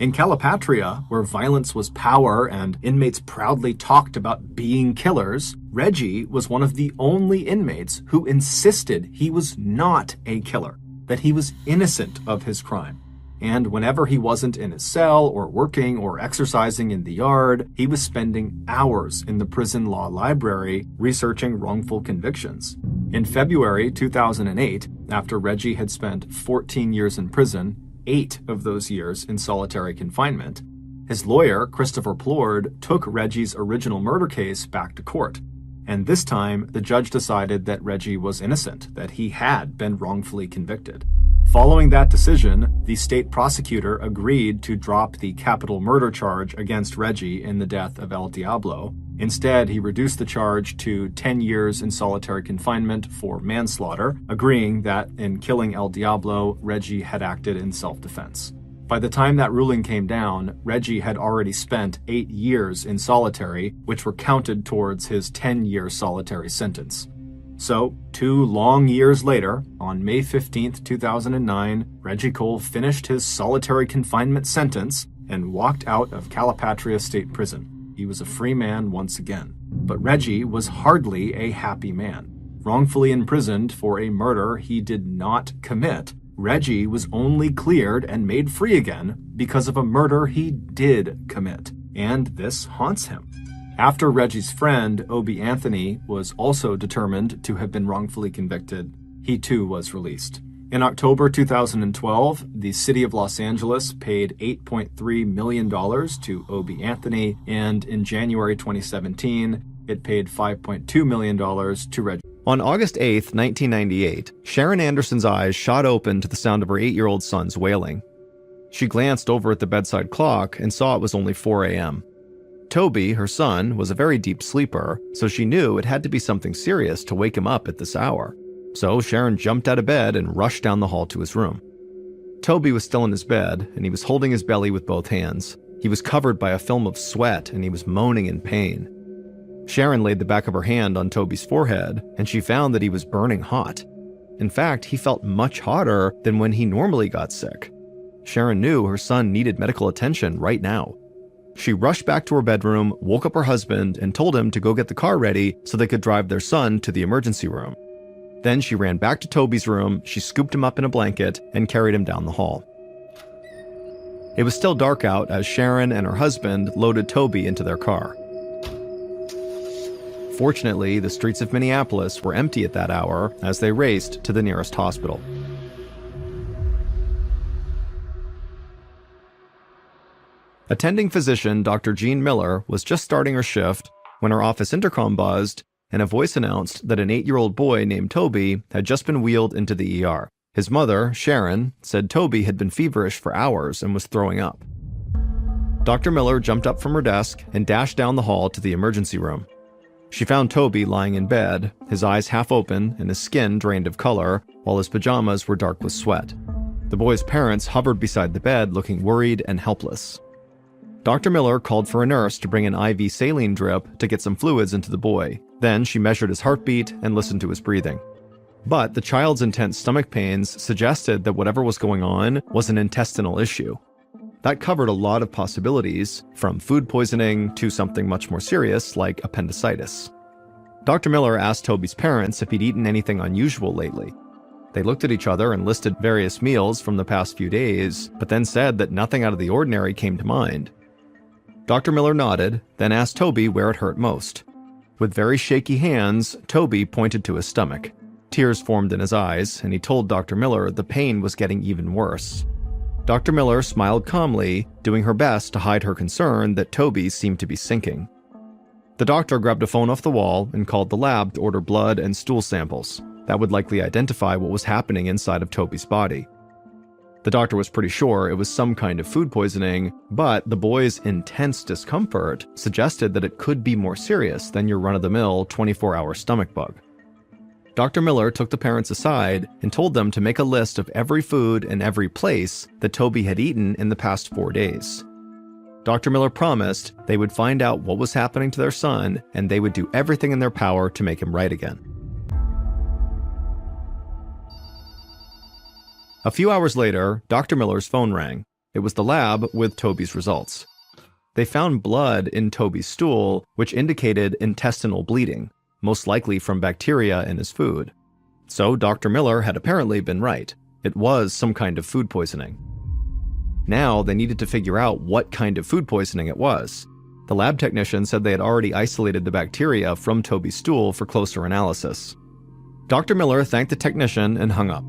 In Calipatria, where violence was power and inmates proudly talked about being killers, Reggie was one of the only inmates who insisted he was not a killer, that he was innocent of his crime. And whenever he wasn't in his cell or working or exercising in the yard, he was spending hours in the prison law library researching wrongful convictions. In February 2008, after Reggie had spent 14 years in prison, 8 of those years in solitary confinement, his lawyer, Christopher Plord, took Reggie's original murder case back to court. And this time, the judge decided that Reggie was innocent, that he had been wrongfully convicted. Following that decision, the state prosecutor agreed to drop the capital murder charge against Reggie in the death of El Diablo. Instead, he reduced the charge to 10 years in solitary confinement for manslaughter, agreeing that in killing El Diablo, Reggie had acted in self-defense. By the time that ruling came down, Reggie had already spent 8 years in solitary, which were counted towards his 10-year solitary sentence. So, 2 long years later, on May 15th, 2009, Reggie Cole finished his solitary confinement sentence and walked out of Calipatria State Prison. He was a free man once again. But Reggie was hardly a happy man. Wrongfully imprisoned for a murder he did not commit, Reggie was only cleared and made free again because of a murder he did commit. And this haunts him. After Reggie's friend, Obie Anthony, was also determined to have been wrongfully convicted, he too was released. In October 2012, the city of Los Angeles paid $8.3 million to Obie Anthony, and in January 2017, it paid $5.2 million to Reggie. On August 8, 1998, Sharon Anderson's eyes shot open to the sound of her 8-year-old son's wailing. She glanced over at the bedside clock and saw it was only 4 a.m. Toby, her son, was a very deep sleeper, so she knew it had to be something serious to wake him up at this hour. So Sharon jumped out of bed and rushed down the hall to his room. Toby was still in his bed, and he was holding his belly with both hands. He was covered by a film of sweat, and he was moaning in pain. Sharon laid the back of her hand on Toby's forehead, and she found that he was burning hot. In fact, he felt much hotter than when he normally got sick. Sharon knew her son needed medical attention right now. She rushed back to her bedroom, woke up her husband, and told him to go get the car ready so they could drive their son to the emergency room. Then she ran back to Toby's room, she scooped him up in a blanket, and carried him down the hall. It was still dark out as Sharon and her husband loaded Toby into their car. Fortunately, the streets of Minneapolis were empty at that hour as they raced to the nearest hospital. Attending physician Dr. Jean Miller was just starting her shift when her office intercom buzzed and a voice announced that an 8-year-old boy named Toby had just been wheeled into the ER. His mother, Sharon, said Toby had been feverish for hours and was throwing up. Dr. Miller jumped up from her desk and dashed down the hall to the emergency room. She found Toby lying in bed, his eyes half open and his skin drained of color, while his pajamas were dark with sweat. The boy's parents hovered beside the bed looking worried and helpless. Dr. Miller called for a nurse to bring an IV saline drip to get some fluids into the boy. Then she measured his heartbeat and listened to his breathing. But the child's intense stomach pains suggested that whatever was going on was an intestinal issue. That covered a lot of possibilities, from food poisoning to something much more serious like appendicitis. Dr. Miller asked Toby's parents if he'd eaten anything unusual lately. They looked at each other and listed various meals from the past few days, but then said that nothing out of the ordinary came to mind. Dr. Miller nodded, then asked Toby where it hurt most. With very shaky hands, Toby pointed to his stomach. Tears formed in his eyes, and he told Dr. Miller the pain was getting even worse. Dr. Miller smiled calmly, doing her best to hide her concern that Toby seemed to be sinking. The doctor grabbed a phone off the wall and called the lab to order blood and stool samples. That would likely identify what was happening inside of Toby's body. The doctor was pretty sure it was some kind of food poisoning, but the boy's intense discomfort suggested that it could be more serious than your run-of-the-mill 24-hour stomach bug. Dr. Miller took the parents aside and told them to make a list of every food and every place that Toby had eaten in the past 4 days. Dr. Miller promised they would find out what was happening to their son and they would do everything in their power to make him right again. A few hours later, Dr. Miller's phone rang. It was the lab with Toby's results. They found blood in Toby's stool, which indicated intestinal bleeding, most likely from bacteria in his food. So Dr. Miller had apparently been right. It was some kind of food poisoning. Now they needed to figure out what kind of food poisoning it was. The lab technician said they had already isolated the bacteria from Toby's stool for closer analysis. Dr. Miller thanked the technician and hung up.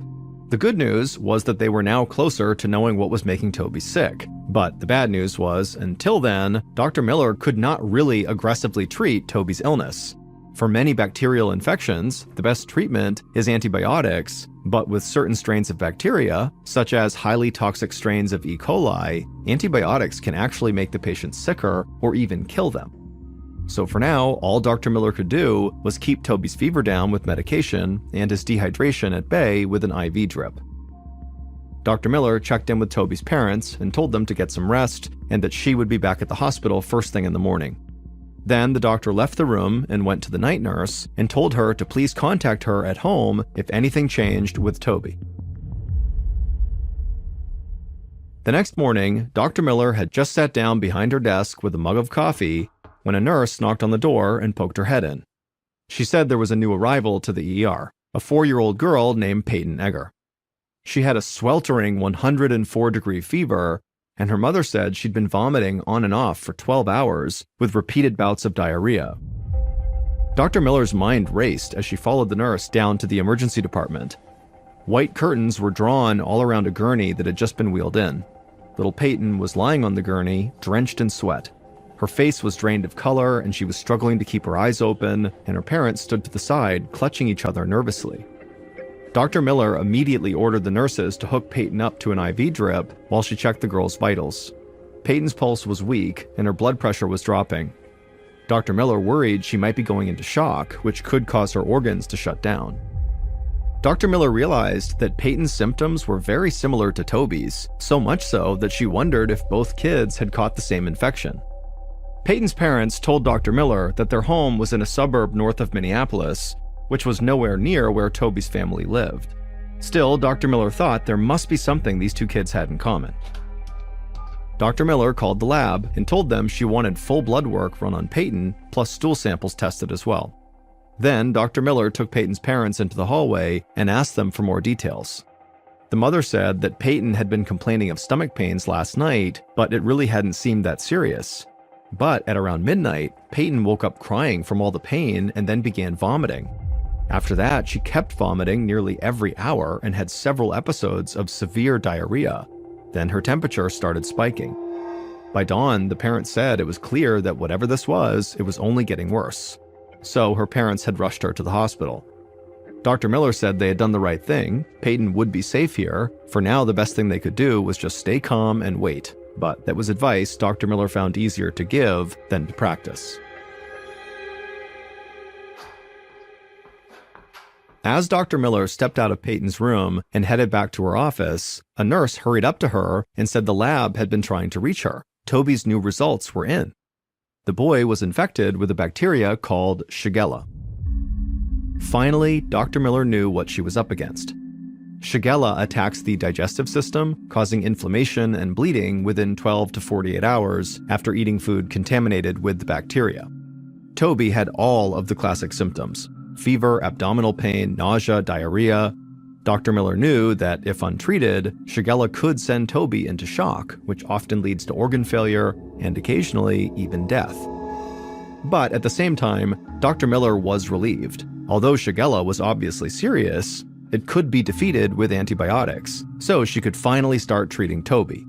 The good news was that they were now closer to knowing what was making Toby sick. But the bad news was, until then, Dr. Miller could not really aggressively treat Toby's illness. For many bacterial infections, the best treatment is antibiotics, but with certain strains of bacteria, such as highly toxic strains of E. coli, antibiotics can actually make the patient sicker or even kill them. So for now, all Dr. Miller could do was keep Toby's fever down with medication and his dehydration at bay with an IV drip. Dr. Miller checked in with Toby's parents and told them to get some rest and that she would be back at the hospital first thing in the morning. Then the doctor left the room and went to the night nurse and told her to please contact her at home if anything changed with Toby. The next morning, Dr. Miller had just sat down behind her desk with a mug of coffee when a nurse knocked on the door and poked her head in. She said there was a new arrival to the ER, a 4-year-old girl named Peyton Egger. She had a sweltering 104-degree fever, and her mother said she'd been vomiting on and off for 12 hours with repeated bouts of diarrhea. Dr. Miller's mind raced as she followed the nurse down to the emergency department. White curtains were drawn all around a gurney that had just been wheeled in. Little Peyton was lying on the gurney, drenched in sweat. Her face was drained of color, and she was struggling to keep her eyes open, and her parents stood to the side, clutching each other nervously. Dr. Miller immediately ordered the nurses to hook Peyton up to an IV drip while she checked the girl's vitals. Peyton's pulse was weak and her blood pressure was dropping. Dr. Miller worried she might be going into shock, which could cause her organs to shut down. Dr. Miller realized that Peyton's symptoms were very similar to Toby's, so much so that she wondered if both kids had caught the same infection. Peyton's parents told Dr. Miller that their home was in a suburb north of Minneapolis, which was nowhere near where Toby's family lived. Still, Dr. Miller thought there must be something these two kids had in common. Dr. Miller called the lab and told them she wanted full blood work run on Peyton, plus stool samples tested as well. Then, Dr. Miller took Peyton's parents into the hallway and asked them for more details. The mother said that Peyton had been complaining of stomach pains last night, but it really hadn't seemed that serious. But at around midnight, Peyton woke up crying from all the pain and then began vomiting. After that, she kept vomiting nearly every hour and had several episodes of severe diarrhea. Then her temperature started spiking. By dawn, the parents said it was clear that whatever this was, it was only getting worse. So her parents had rushed her to the hospital. Dr. Miller said they had done the right thing. Peyton would be safe here. For now, the best thing they could do was just stay calm and wait. But that was advice Dr. Miller found easier to give than to practice. As Dr. Miller stepped out of Peyton's room and headed back to her office, a nurse hurried up to her and said the lab had been trying to reach her. Toby's new results were in. The boy was infected with a bacteria called Shigella. Finally, Dr. Miller knew what she was up against. Shigella attacks the digestive system, causing inflammation and bleeding within 12 to 48 hours after eating food contaminated with the bacteria. Toby had all of the classic symptoms: fever, abdominal pain, nausea, diarrhea. Dr. Miller knew that if untreated, Shigella could send Toby into shock, which often leads to organ failure and occasionally even death. But at the same time, Dr. Miller was relieved. Although Shigella was obviously serious, it could be defeated with antibiotics, so she could finally start treating Toby.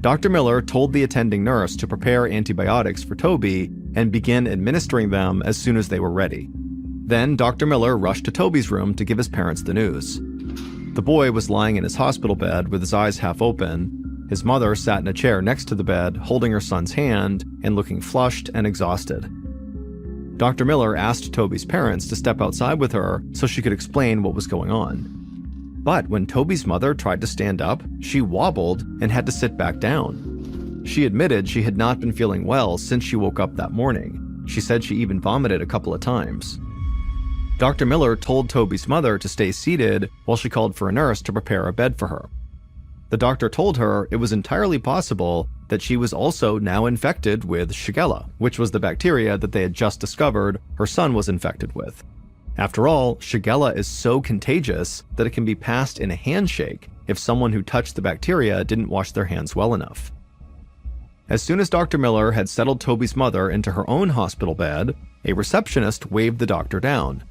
Dr. Miller told the attending nurse to prepare antibiotics for Toby and begin administering them as soon as they were ready. Then Dr. Miller rushed to Toby's room to give his parents the news. The boy was lying in his hospital bed with his eyes half open. His mother sat in a chair next to the bed, holding her son's hand and looking flushed and exhausted. Dr. Miller asked Toby's parents to step outside with her so she could explain what was going on. But when Toby's mother tried to stand up, she wobbled and had to sit back down. She admitted she had not been feeling well since she woke up that morning. She said she even vomited a couple of times. Dr. Miller told Toby's mother to stay seated while she called for a nurse to prepare a bed for her. The doctor told her it was entirely possible that she was also now infected with Shigella, which was the bacteria that they had just discovered her son was infected with. After all, Shigella is so contagious that it can be passed in a handshake if someone who touched the bacteria didn't wash their hands well enough. As soon as Dr. Miller had settled Toby's mother into her own hospital bed, a receptionist waved the doctor down.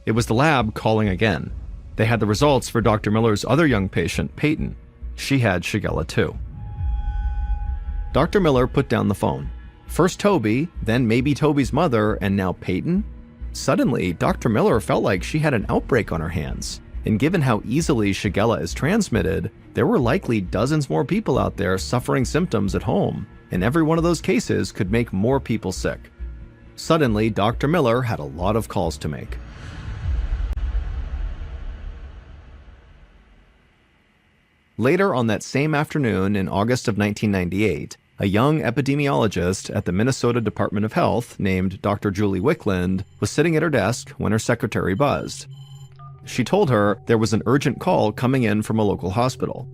It was the lab calling again. They had the results for Dr. Miller's other young patient, Peyton. She had Shigella too. Dr. Miller put down the phone. First Toby, then maybe Toby's mother, and now Peyton? Suddenly, Dr. Miller felt like she had an outbreak on her hands. And given how easily Shigella is transmitted, there were likely dozens more people out there suffering symptoms at home, and every one of those cases could make more people sick. Suddenly, Dr. Miller had a lot of calls to make. Later on that same afternoon in August of 1998, a young epidemiologist at the Minnesota Department of Health named Dr. Julie Wickland was sitting at her desk when her secretary buzzed. She told her there was an urgent call coming in from a local hospital.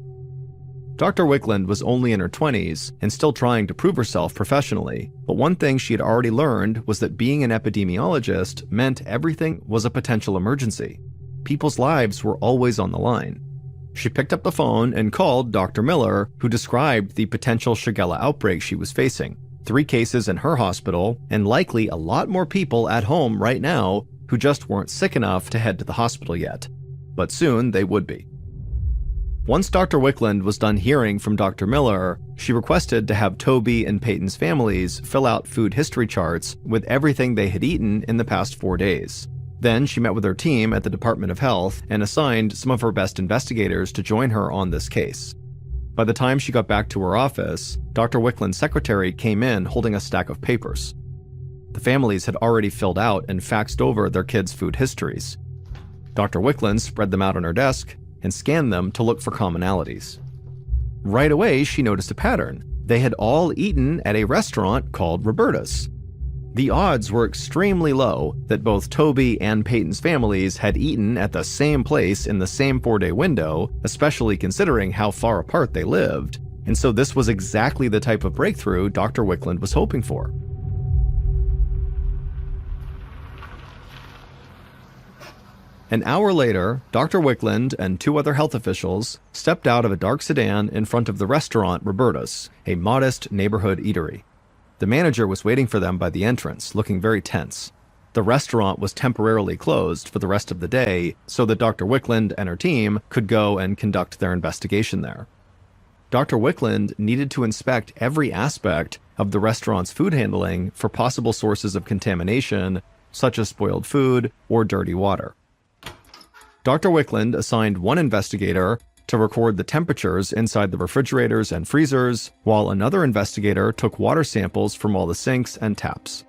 Dr. Wickland was only in her 20s and still trying to prove herself professionally, but one thing she had already learned was that being an epidemiologist meant everything was a potential emergency. People's lives were always on the line. She picked up the phone and called Dr. Miller, who described the potential Shigella outbreak she was facing. 3 cases in her hospital, and likely a lot more people at home right now who just weren't sick enough to head to the hospital yet. But soon they would be. Once Dr. Wickland was done hearing from Dr. Miller, she requested to have Toby and Peyton's families fill out food history charts with everything they had eaten in the past 4 days. Then she met with her team at the Department of Health and assigned some of her best investigators to join her on this case. By the time she got back to her office, Dr. Wickland's secretary came in holding a stack of papers. The families had already filled out and faxed over their kids' food histories. Dr. Wickland spread them out on her desk and scanned them to look for commonalities. Right away, she noticed a pattern. They had all eaten at a restaurant called Roberta's. The odds were extremely low that both Toby and Peyton's families had eaten at the same place in the same 4-day window, especially considering how far apart they lived, and so this was exactly the type of breakthrough Dr. Wickland was hoping for. An hour later, Dr. Wickland and 2 other health officials stepped out of a dark sedan in front of the restaurant Roberta's, a modest neighborhood eatery. The manager was waiting for them by the entrance, looking very tense. The restaurant was temporarily closed for the rest of the day so that Dr. Wickland and her team could go and conduct their investigation there. Dr. Wickland needed to inspect every aspect of the restaurant's food handling for possible sources of contamination, such as spoiled food or dirty water. Dr. Wickland assigned one investigator to record the temperatures inside the refrigerators and freezers, while another investigator took water samples from all the sinks and taps.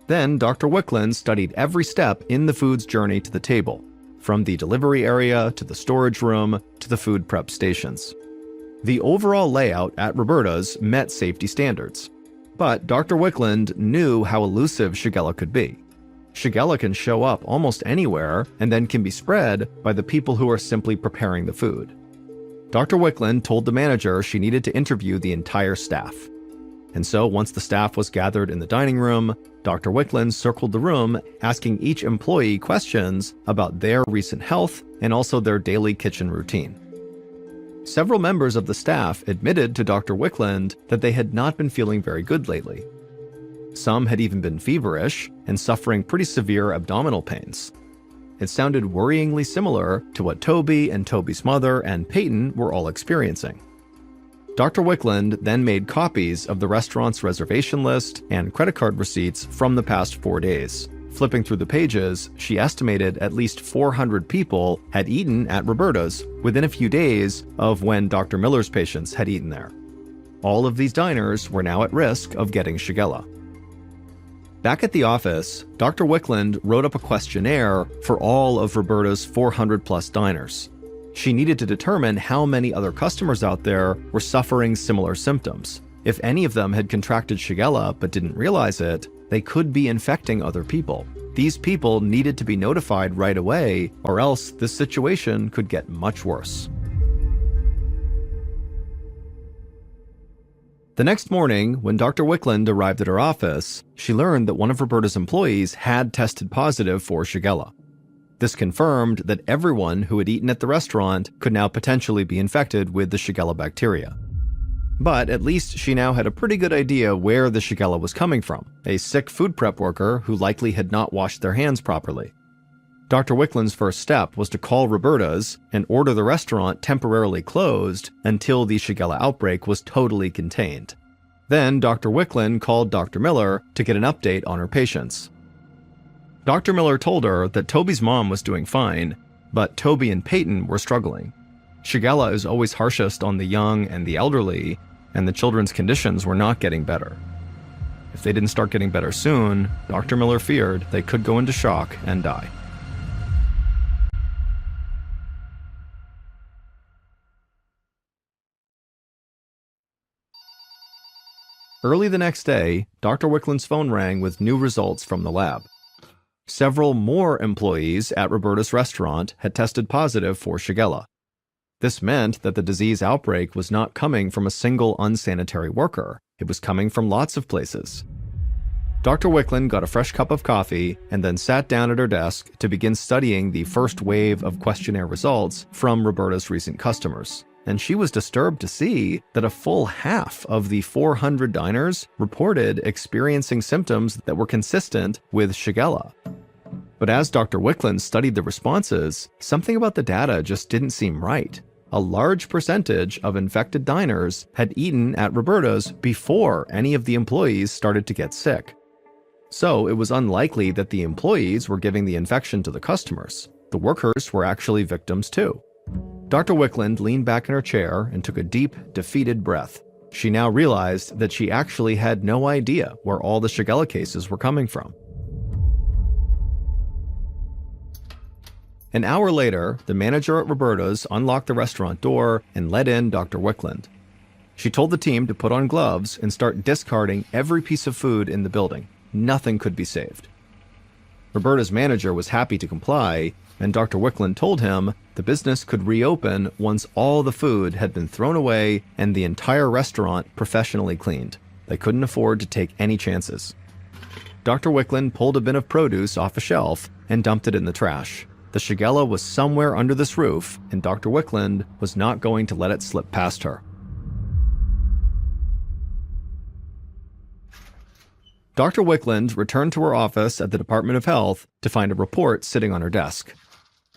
Then Dr. Wickland studied every step in the food's journey to the table, from the delivery area to the storage room to the food prep stations. The overall layout at Roberta's met safety standards, but Dr. Wickland knew how elusive Shigella could be. Shigella can show up almost anywhere and then can be spread by the people who are simply preparing the food. Dr. Wickland told the manager she needed to interview the entire staff. And so once the staff was gathered in the dining room, Dr. Wickland circled the room, asking each employee questions about their recent health and also their daily kitchen routine. Several members of the staff admitted to Dr. Wickland that they had not been feeling very good lately. Some had even been feverish and suffering pretty severe abdominal pains. It sounded worryingly similar to what Toby and Toby's mother and Peyton were all experiencing. Dr. Wickland then made copies of the restaurant's reservation list and credit card receipts from the past 4 days. Flipping through the pages, she estimated at least 400 people had eaten at Roberta's within a few days of when Dr. Miller's patients had eaten there. All of these diners were now at risk of getting Shigella. Back at the office, Dr. Wickland wrote up a questionnaire for all of Roberta's 400-plus diners. She needed to determine how many other customers out there were suffering similar symptoms. If any of them had contracted Shigella but didn't realize it, they could be infecting other people. These people needed to be notified right away, or else this situation could get much worse. The next morning, when Dr. Wickland arrived at her office, she learned that one of Roberta's employees had tested positive for Shigella. This confirmed that everyone who had eaten at the restaurant could now potentially be infected with the Shigella bacteria. But at least she now had a pretty good idea where the Shigella was coming from, a sick food prep worker who likely had not washed their hands properly. Dr. Wickland's first step was to call Roberta's and order the restaurant temporarily closed until the Shigella outbreak was totally contained. Then Dr. Wickland called Dr. Miller to get an update on her patients. Dr. Miller told her that Toby's mom was doing fine, but Toby and Peyton were struggling. Shigella is always harshest on the young and the elderly, and the children's conditions were not getting better. If they didn't start getting better soon, Dr. Miller feared they could go into shock and die. Early the next day, Dr. Wickland's phone rang with new results from the lab. Several more employees at Roberta's restaurant had tested positive for Shigella. This meant that the disease outbreak was not coming from a single unsanitary worker. It was coming from lots of places. Dr. Wickland got a fresh cup of coffee and then sat down at her desk to begin studying the first wave of questionnaire results from Roberta's recent customers. And she was disturbed to see that a full half of the 400 diners reported experiencing symptoms that were consistent with Shigella. But as Dr. Wickland studied the responses, something about the data just didn't seem right. A large percentage of infected diners had eaten at Roberta's before any of the employees started to get sick. So it was unlikely that the employees were giving the infection to the customers. The workers were actually victims too. Dr. Wickland leaned back in her chair and took a deep, defeated breath. She now realized that she actually had no idea where all the Shigella cases were coming from. An hour later, the manager at Roberta's unlocked the restaurant door and let in Dr. Wickland. She told the team to put on gloves and start discarding every piece of food in the building. Nothing could be saved. Roberta's manager was happy to comply, and Dr. Wickland told him the business could reopen once all the food had been thrown away and the entire restaurant professionally cleaned. They couldn't afford to take any chances. Dr. Wickland pulled a bin of produce off a shelf and dumped it in the trash. The Shigella was somewhere under this roof, and Dr. Wickland was not going to let it slip past her. Dr. Wickland returned to her office at the Department of Health to find a report sitting on her desk.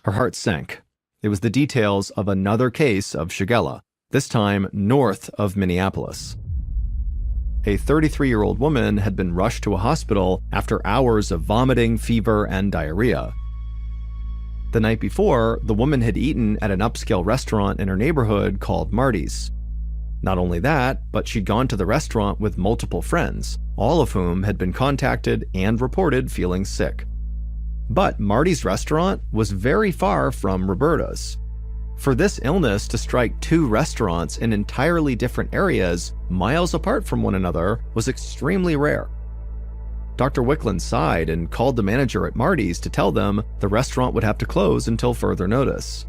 Her heart sank. It was the details of another case of Shigella, this time north of Minneapolis. A 33-year-old woman had been rushed to a hospital after hours of vomiting, fever, and diarrhea. The night before, the woman had eaten at an upscale restaurant in her neighborhood called Marty's. Not only that, but she'd gone to the restaurant with multiple friends, all of whom had been contacted and reported feeling sick. But Marty's restaurant was very far from Roberta's. For this illness to strike two restaurants in entirely different areas, miles apart from one another, was extremely rare. Dr. Wickland sighed and called the manager at Marty's to tell them the restaurant would have to close until further notice.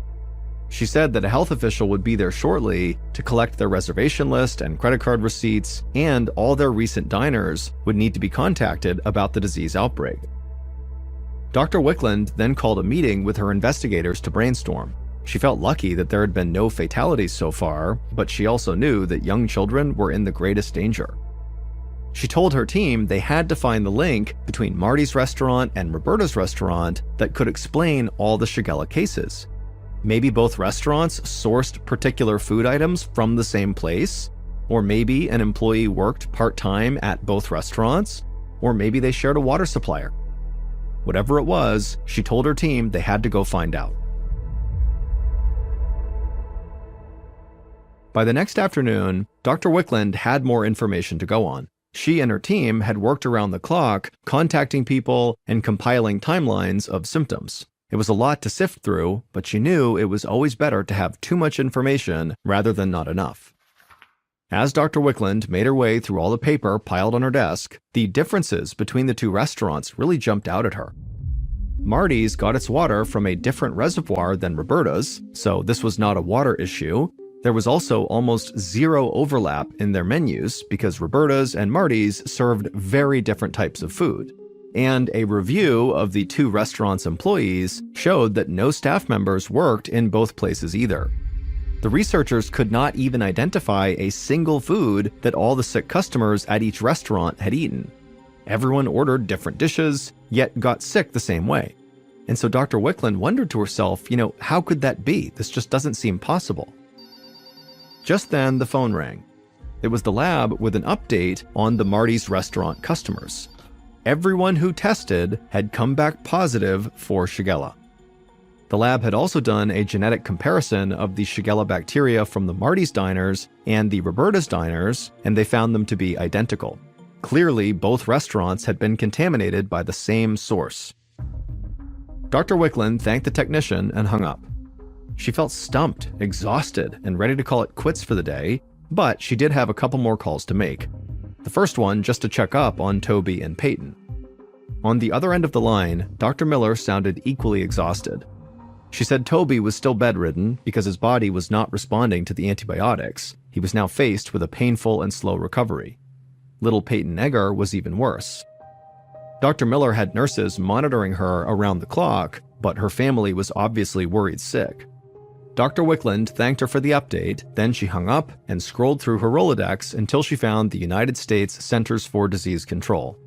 She said that a health official would be there shortly to collect their reservation list and credit card receipts, and all their recent diners would need to be contacted about the disease outbreak. Dr. Wickland then called a meeting with her investigators to brainstorm. She felt lucky that there had been no fatalities so far, but she also knew that young children were in the greatest danger. She told her team they had to find the link between Marty's restaurant and Roberta's restaurant that could explain all the Shigella cases. Maybe both restaurants sourced particular food items from the same place, or maybe an employee worked part-time at both restaurants, or maybe they shared a water supplier. Whatever it was, she told her team they had to go find out. By the next afternoon, Dr. Wickland had more information to go on. She and her team had worked around the clock, contacting people and compiling timelines of symptoms. It was a lot to sift through, but she knew it was always better to have too much information rather than not enough. As Dr. Wickland made her way through all the paper piled on her desk, the differences between the two restaurants really jumped out at her. Marty's got its water from a different reservoir than Roberta's, so this was not a water issue. There was also almost zero overlap in their menus because Roberta's and Marty's served very different types of food. And a review of the two restaurants' employees showed that no staff members worked in both places either. The researchers could not even identify a single food that all the sick customers at each restaurant had eaten. Everyone ordered different dishes, yet got sick the same way. And so Dr. Wickland wondered to herself, how could that be? This just doesn't seem possible. Just then, the phone rang. It was the lab with an update on the Marty's restaurant customers. Everyone who tested had come back positive for Shigella. The lab had also done a genetic comparison of the Shigella bacteria from the Marty's diners and the Roberta's diners, and they found them to be identical. Clearly, both restaurants had been contaminated by the same source. Dr. Wickland thanked the technician and hung up. She felt stumped, exhausted, and ready to call it quits for the day, but she did have a couple more calls to make. The first one just to check up on Toby and Peyton. On the other end of the line, Dr. Miller sounded equally exhausted. She said Toby was still bedridden because his body was not responding to the antibiotics. He was now faced with a painful and slow recovery. Little Peyton Egger was even worse. Dr. Miller had nurses monitoring her around the clock, but her family was obviously worried sick. Dr. Wickland thanked her for the update, then she hung up and scrolled through her Rolodex until she found the United States Centers for Disease Control.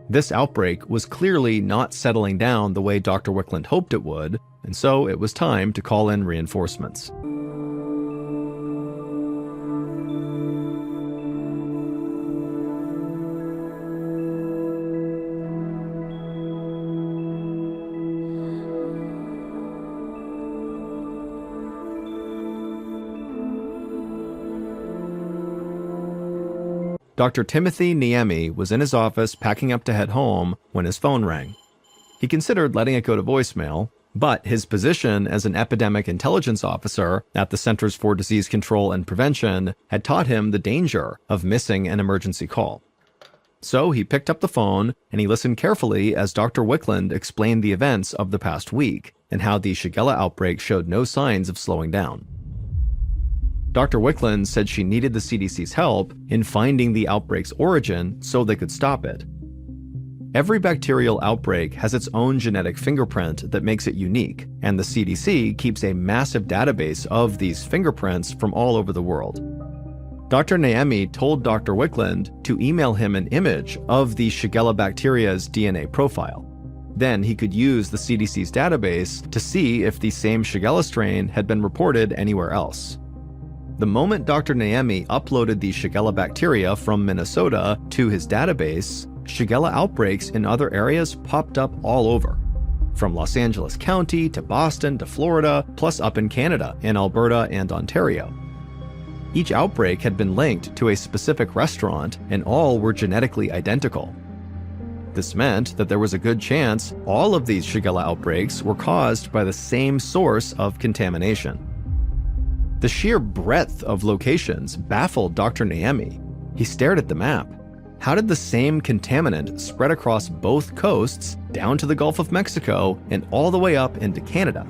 This outbreak was clearly not settling down the way Dr. Wickland hoped it would, and so it was time to call in reinforcements. Dr. Timothy Niemi was in his office packing up to head home when his phone rang. He considered letting it go to voicemail, but his position as an epidemic intelligence officer at the Centers for Disease Control and Prevention had taught him the danger of missing an emergency call. So he picked up the phone and he listened carefully as Dr. Wickland explained the events of the past week and how the Shigella outbreak showed no signs of slowing down. Dr. Wickland said she needed the CDC's help in finding the outbreak's origin so they could stop it. Every bacterial outbreak has its own genetic fingerprint that makes it unique, and the CDC keeps a massive database of these fingerprints from all over the world. Dr. Niemi told Dr. Wickland to email him an image of the Shigella bacteria's DNA profile. Then he could use the CDC's database to see if the same Shigella strain had been reported anywhere else. The moment Dr. Niemi uploaded the Shigella bacteria from Minnesota to his database, Shigella outbreaks in other areas popped up all over. From Los Angeles County to Boston to Florida, plus up in Canada, in Alberta and Ontario. Each outbreak had been linked to a specific restaurant, and all were genetically identical. This meant that there was a good chance all of these Shigella outbreaks were caused by the same source of contamination. The sheer breadth of locations baffled Dr. Niemi. He stared at the map. How did the same contaminant spread across both coasts, down to the Gulf of Mexico, and all the way up into Canada?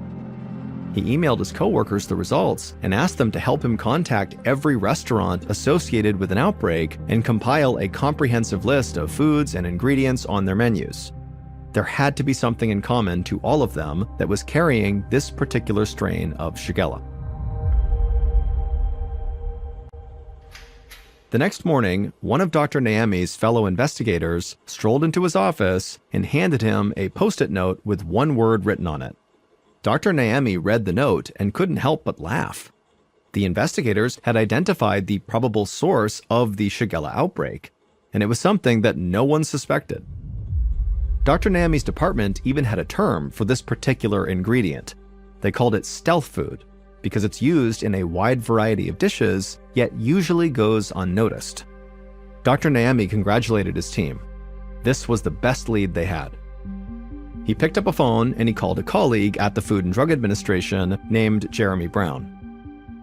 He emailed his coworkers the results and asked them to help him contact every restaurant associated with an outbreak and compile a comprehensive list of foods and ingredients on their menus. There had to be something in common to all of them that was carrying this particular strain of Shigella. The next morning, one of Dr. Niemi's fellow investigators strolled into his office and handed him a Post-it note with one word written on it. Dr. Niemi read the note and couldn't help but laugh. The investigators had identified the probable source of the Shigella outbreak, and it was something that no one suspected. Dr. Niemi's department even had a term for this particular ingredient. They called it stealth food, because it's used in a wide variety of dishes, yet usually goes unnoticed. Dr. Niemi congratulated his team. This was the best lead they had. He picked up a phone and he called a colleague at the Food and Drug Administration named Jeremy Brown.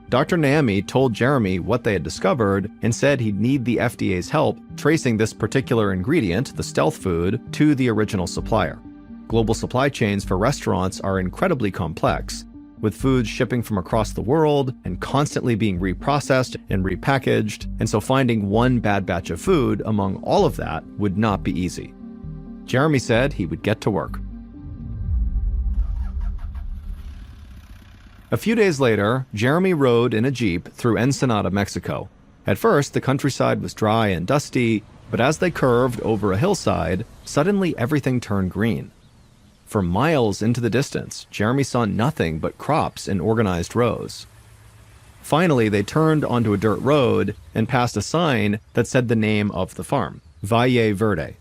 Dr. Niemi told Jeremy what they had discovered and said he'd need the FDA's help tracing this particular ingredient, the stealth food, to the original supplier. Global supply chains for restaurants are incredibly complex, with foods shipping from across the world and constantly being reprocessed and repackaged, and so finding one bad batch of food among all of that would not be easy. Jeremy said he would get to work. A few days later, Jeremy rode in a Jeep through Ensenada, Mexico. At first, the countryside was dry and dusty, but as they curved over a hillside, suddenly everything turned green. For miles into the distance, Jeremy saw nothing but crops in organized rows. Finally, they turned onto a dirt road and passed a sign that said the name of the farm, Valle Verde.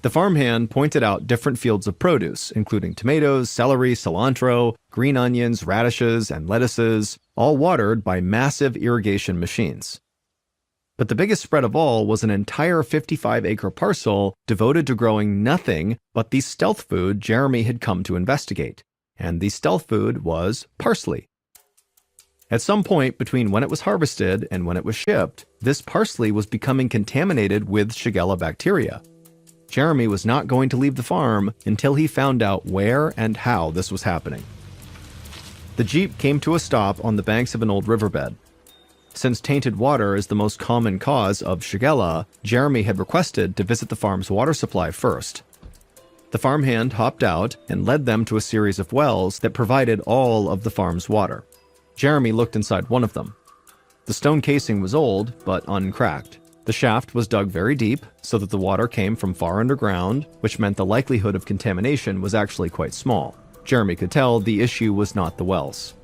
The farmhand pointed out different fields of produce, including tomatoes, celery, cilantro, green onions, radishes, and lettuces, all watered by massive irrigation machines. But the biggest spread of all was an entire 55-acre parcel devoted to growing nothing but the stealth food Jeremy had come to investigate. And the stealth food was parsley. At some point between when it was harvested and when it was shipped, this parsley was becoming contaminated with Shigella bacteria. Jeremy was not going to leave the farm until he found out where and how this was happening. The Jeep came to a stop on the banks of an old riverbed. Since tainted water is the most common cause of Shigella, Jeremy had requested to visit the farm's water supply first. The farmhand hopped out and led them to a series of wells that provided all of the farm's water. Jeremy looked inside one of them. The stone casing was old, but uncracked. The shaft was dug very deep, so that the water came from far underground, which meant the likelihood of contamination was actually quite small. Jeremy could tell the issue was not the wells.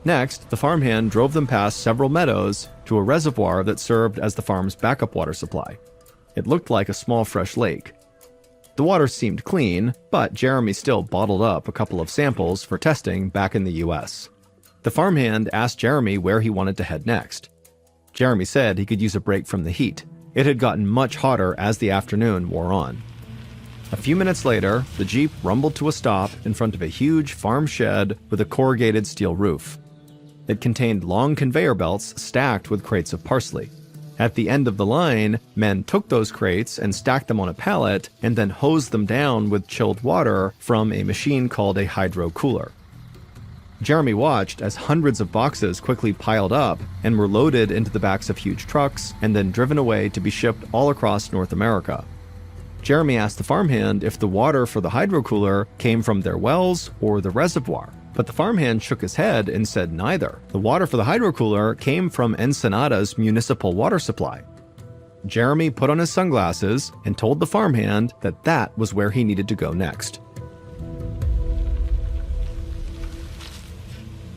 Next, the farmhand drove them past several meadows to a reservoir that served as the farm's backup water supply. It looked like a small fresh lake. The water seemed clean, but Jeremy still bottled up a couple of samples for testing back in the US. The farmhand asked Jeremy where he wanted to head next. Jeremy said he could use a break from the heat, It had gotten much hotter as the afternoon wore on. A few minutes later, the Jeep rumbled to a stop in front of a huge farm shed with a corrugated steel roof. It contained long conveyor belts stacked with crates of parsley. At the end of the line, men took those crates and stacked them on a pallet and then hosed them down with chilled water from a machine called a hydro cooler. Jeremy watched as hundreds of boxes quickly piled up and were loaded into the backs of huge trucks and then driven away to be shipped all across North America. Jeremy asked the farmhand if the water for the hydro cooler came from their wells or the reservoir, but the farmhand shook his head and said neither. The water for the hydro cooler came from Ensenada's municipal water supply. Jeremy put on his sunglasses and told the farmhand that that was where he needed to go next.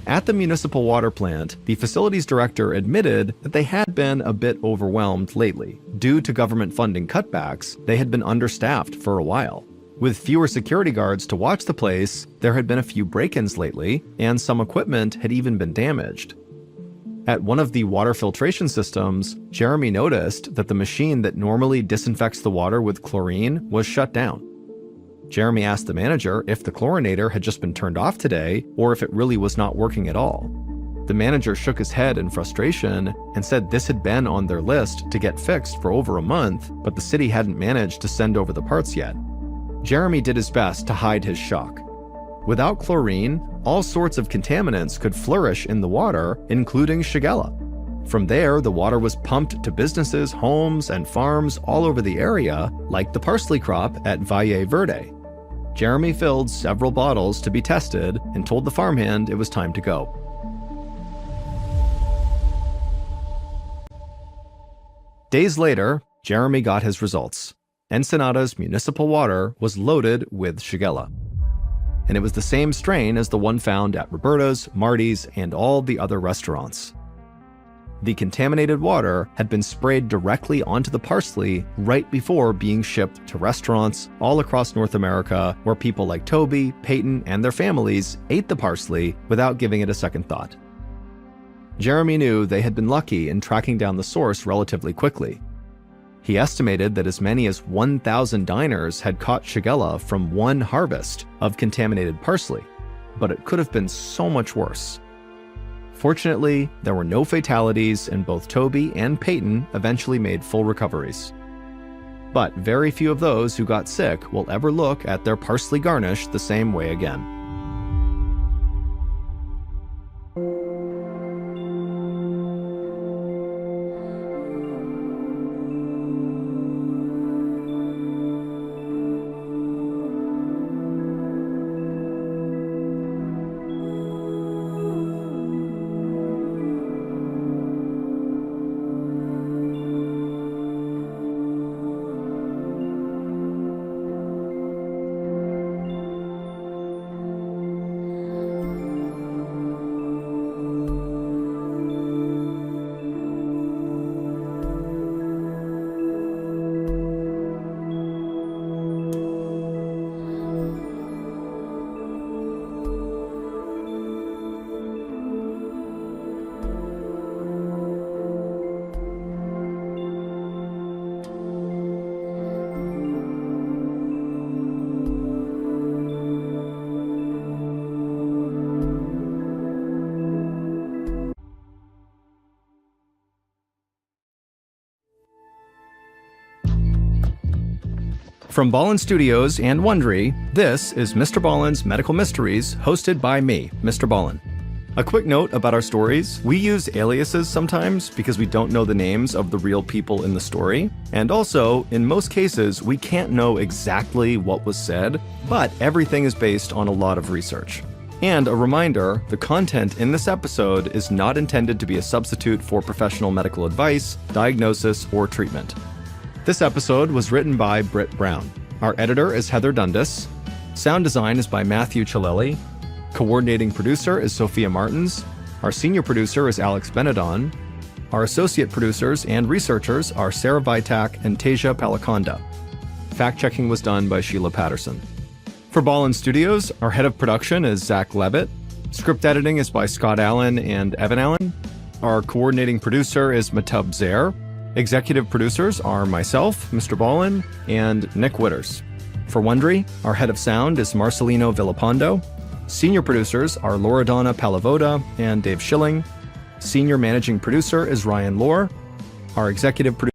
At the municipal water plant, the facilities director admitted that they had been a bit overwhelmed lately. Due to government funding cutbacks, they had been understaffed for a while. With fewer security guards to watch the place, there had been a few break-ins lately, and some equipment had even been damaged. At one of the water filtration systems, Jeremy noticed that the machine that normally disinfects the water with chlorine was shut down. Jeremy asked the manager if the chlorinator had just been turned off today or if it really was not working at all. The manager shook his head in frustration and said this had been on their list to get fixed for over a month, but the city hadn't managed to send over the parts yet. Jeremy did his best to hide his shock. Without chlorine, all sorts of contaminants could flourish in the water, including Shigella. From there, the water was pumped to businesses, homes, and farms all over the area, like the parsley crop at Valle Verde. Jeremy filled several bottles to be tested and told the farmhand it was time to go. Days later, Jeremy got his results. Ensenada's municipal water was loaded with Shigella. And it was the same strain as the one found at Roberta's, Marty's, and all the other restaurants. The contaminated water had been sprayed directly onto the parsley right before being shipped to restaurants all across North America, where people like Toby, Peyton, and their families ate the parsley without giving it a second thought. Jeremy knew they had been lucky in tracking down the source relatively quickly. He estimated that as many as 1,000 diners had caught Shigella from one harvest of contaminated parsley, but it could have been so much worse. Fortunately, there were no fatalities, and both Toby and Peyton eventually made full recoveries. But very few of those who got sick will ever look at their parsley garnish the same way again. From Ballen Studios and Wondery, this is Mr. Ballen's Medical Mysteries, hosted by me, Mr. Ballen. A quick note about our stories: we use aliases sometimes because we don't know the names of the real people in the story, and also, in most cases, we can't know exactly what was said, but everything is based on a lot of research. And a reminder, the content in this episode is not intended to be a substitute for professional medical advice, diagnosis, or treatment. This episode was written by Britt Brown. Our editor is Heather Dundas. Sound design is by Matthew Chaleli. Coordinating producer is Sophia Martins. Our senior producer is Alex Benedon. Our associate producers and researchers are Sarah Vitak and Teja Palakonda. Fact-checking was done by Sheila Patterson. For Ballen Studios, our head of production is Zach Levitt. Script editing is by Scott Allen and Evan Allen. Our coordinating producer is Matub Zaire. Executive producers are myself, MrBallen, and Nick Witters. For Wondery, our head of sound is Marcelino Villapando. Senior producers are Loredana Palavoda and Dave Schilling. Senior managing producer is Ryan Lohr. Our executive producer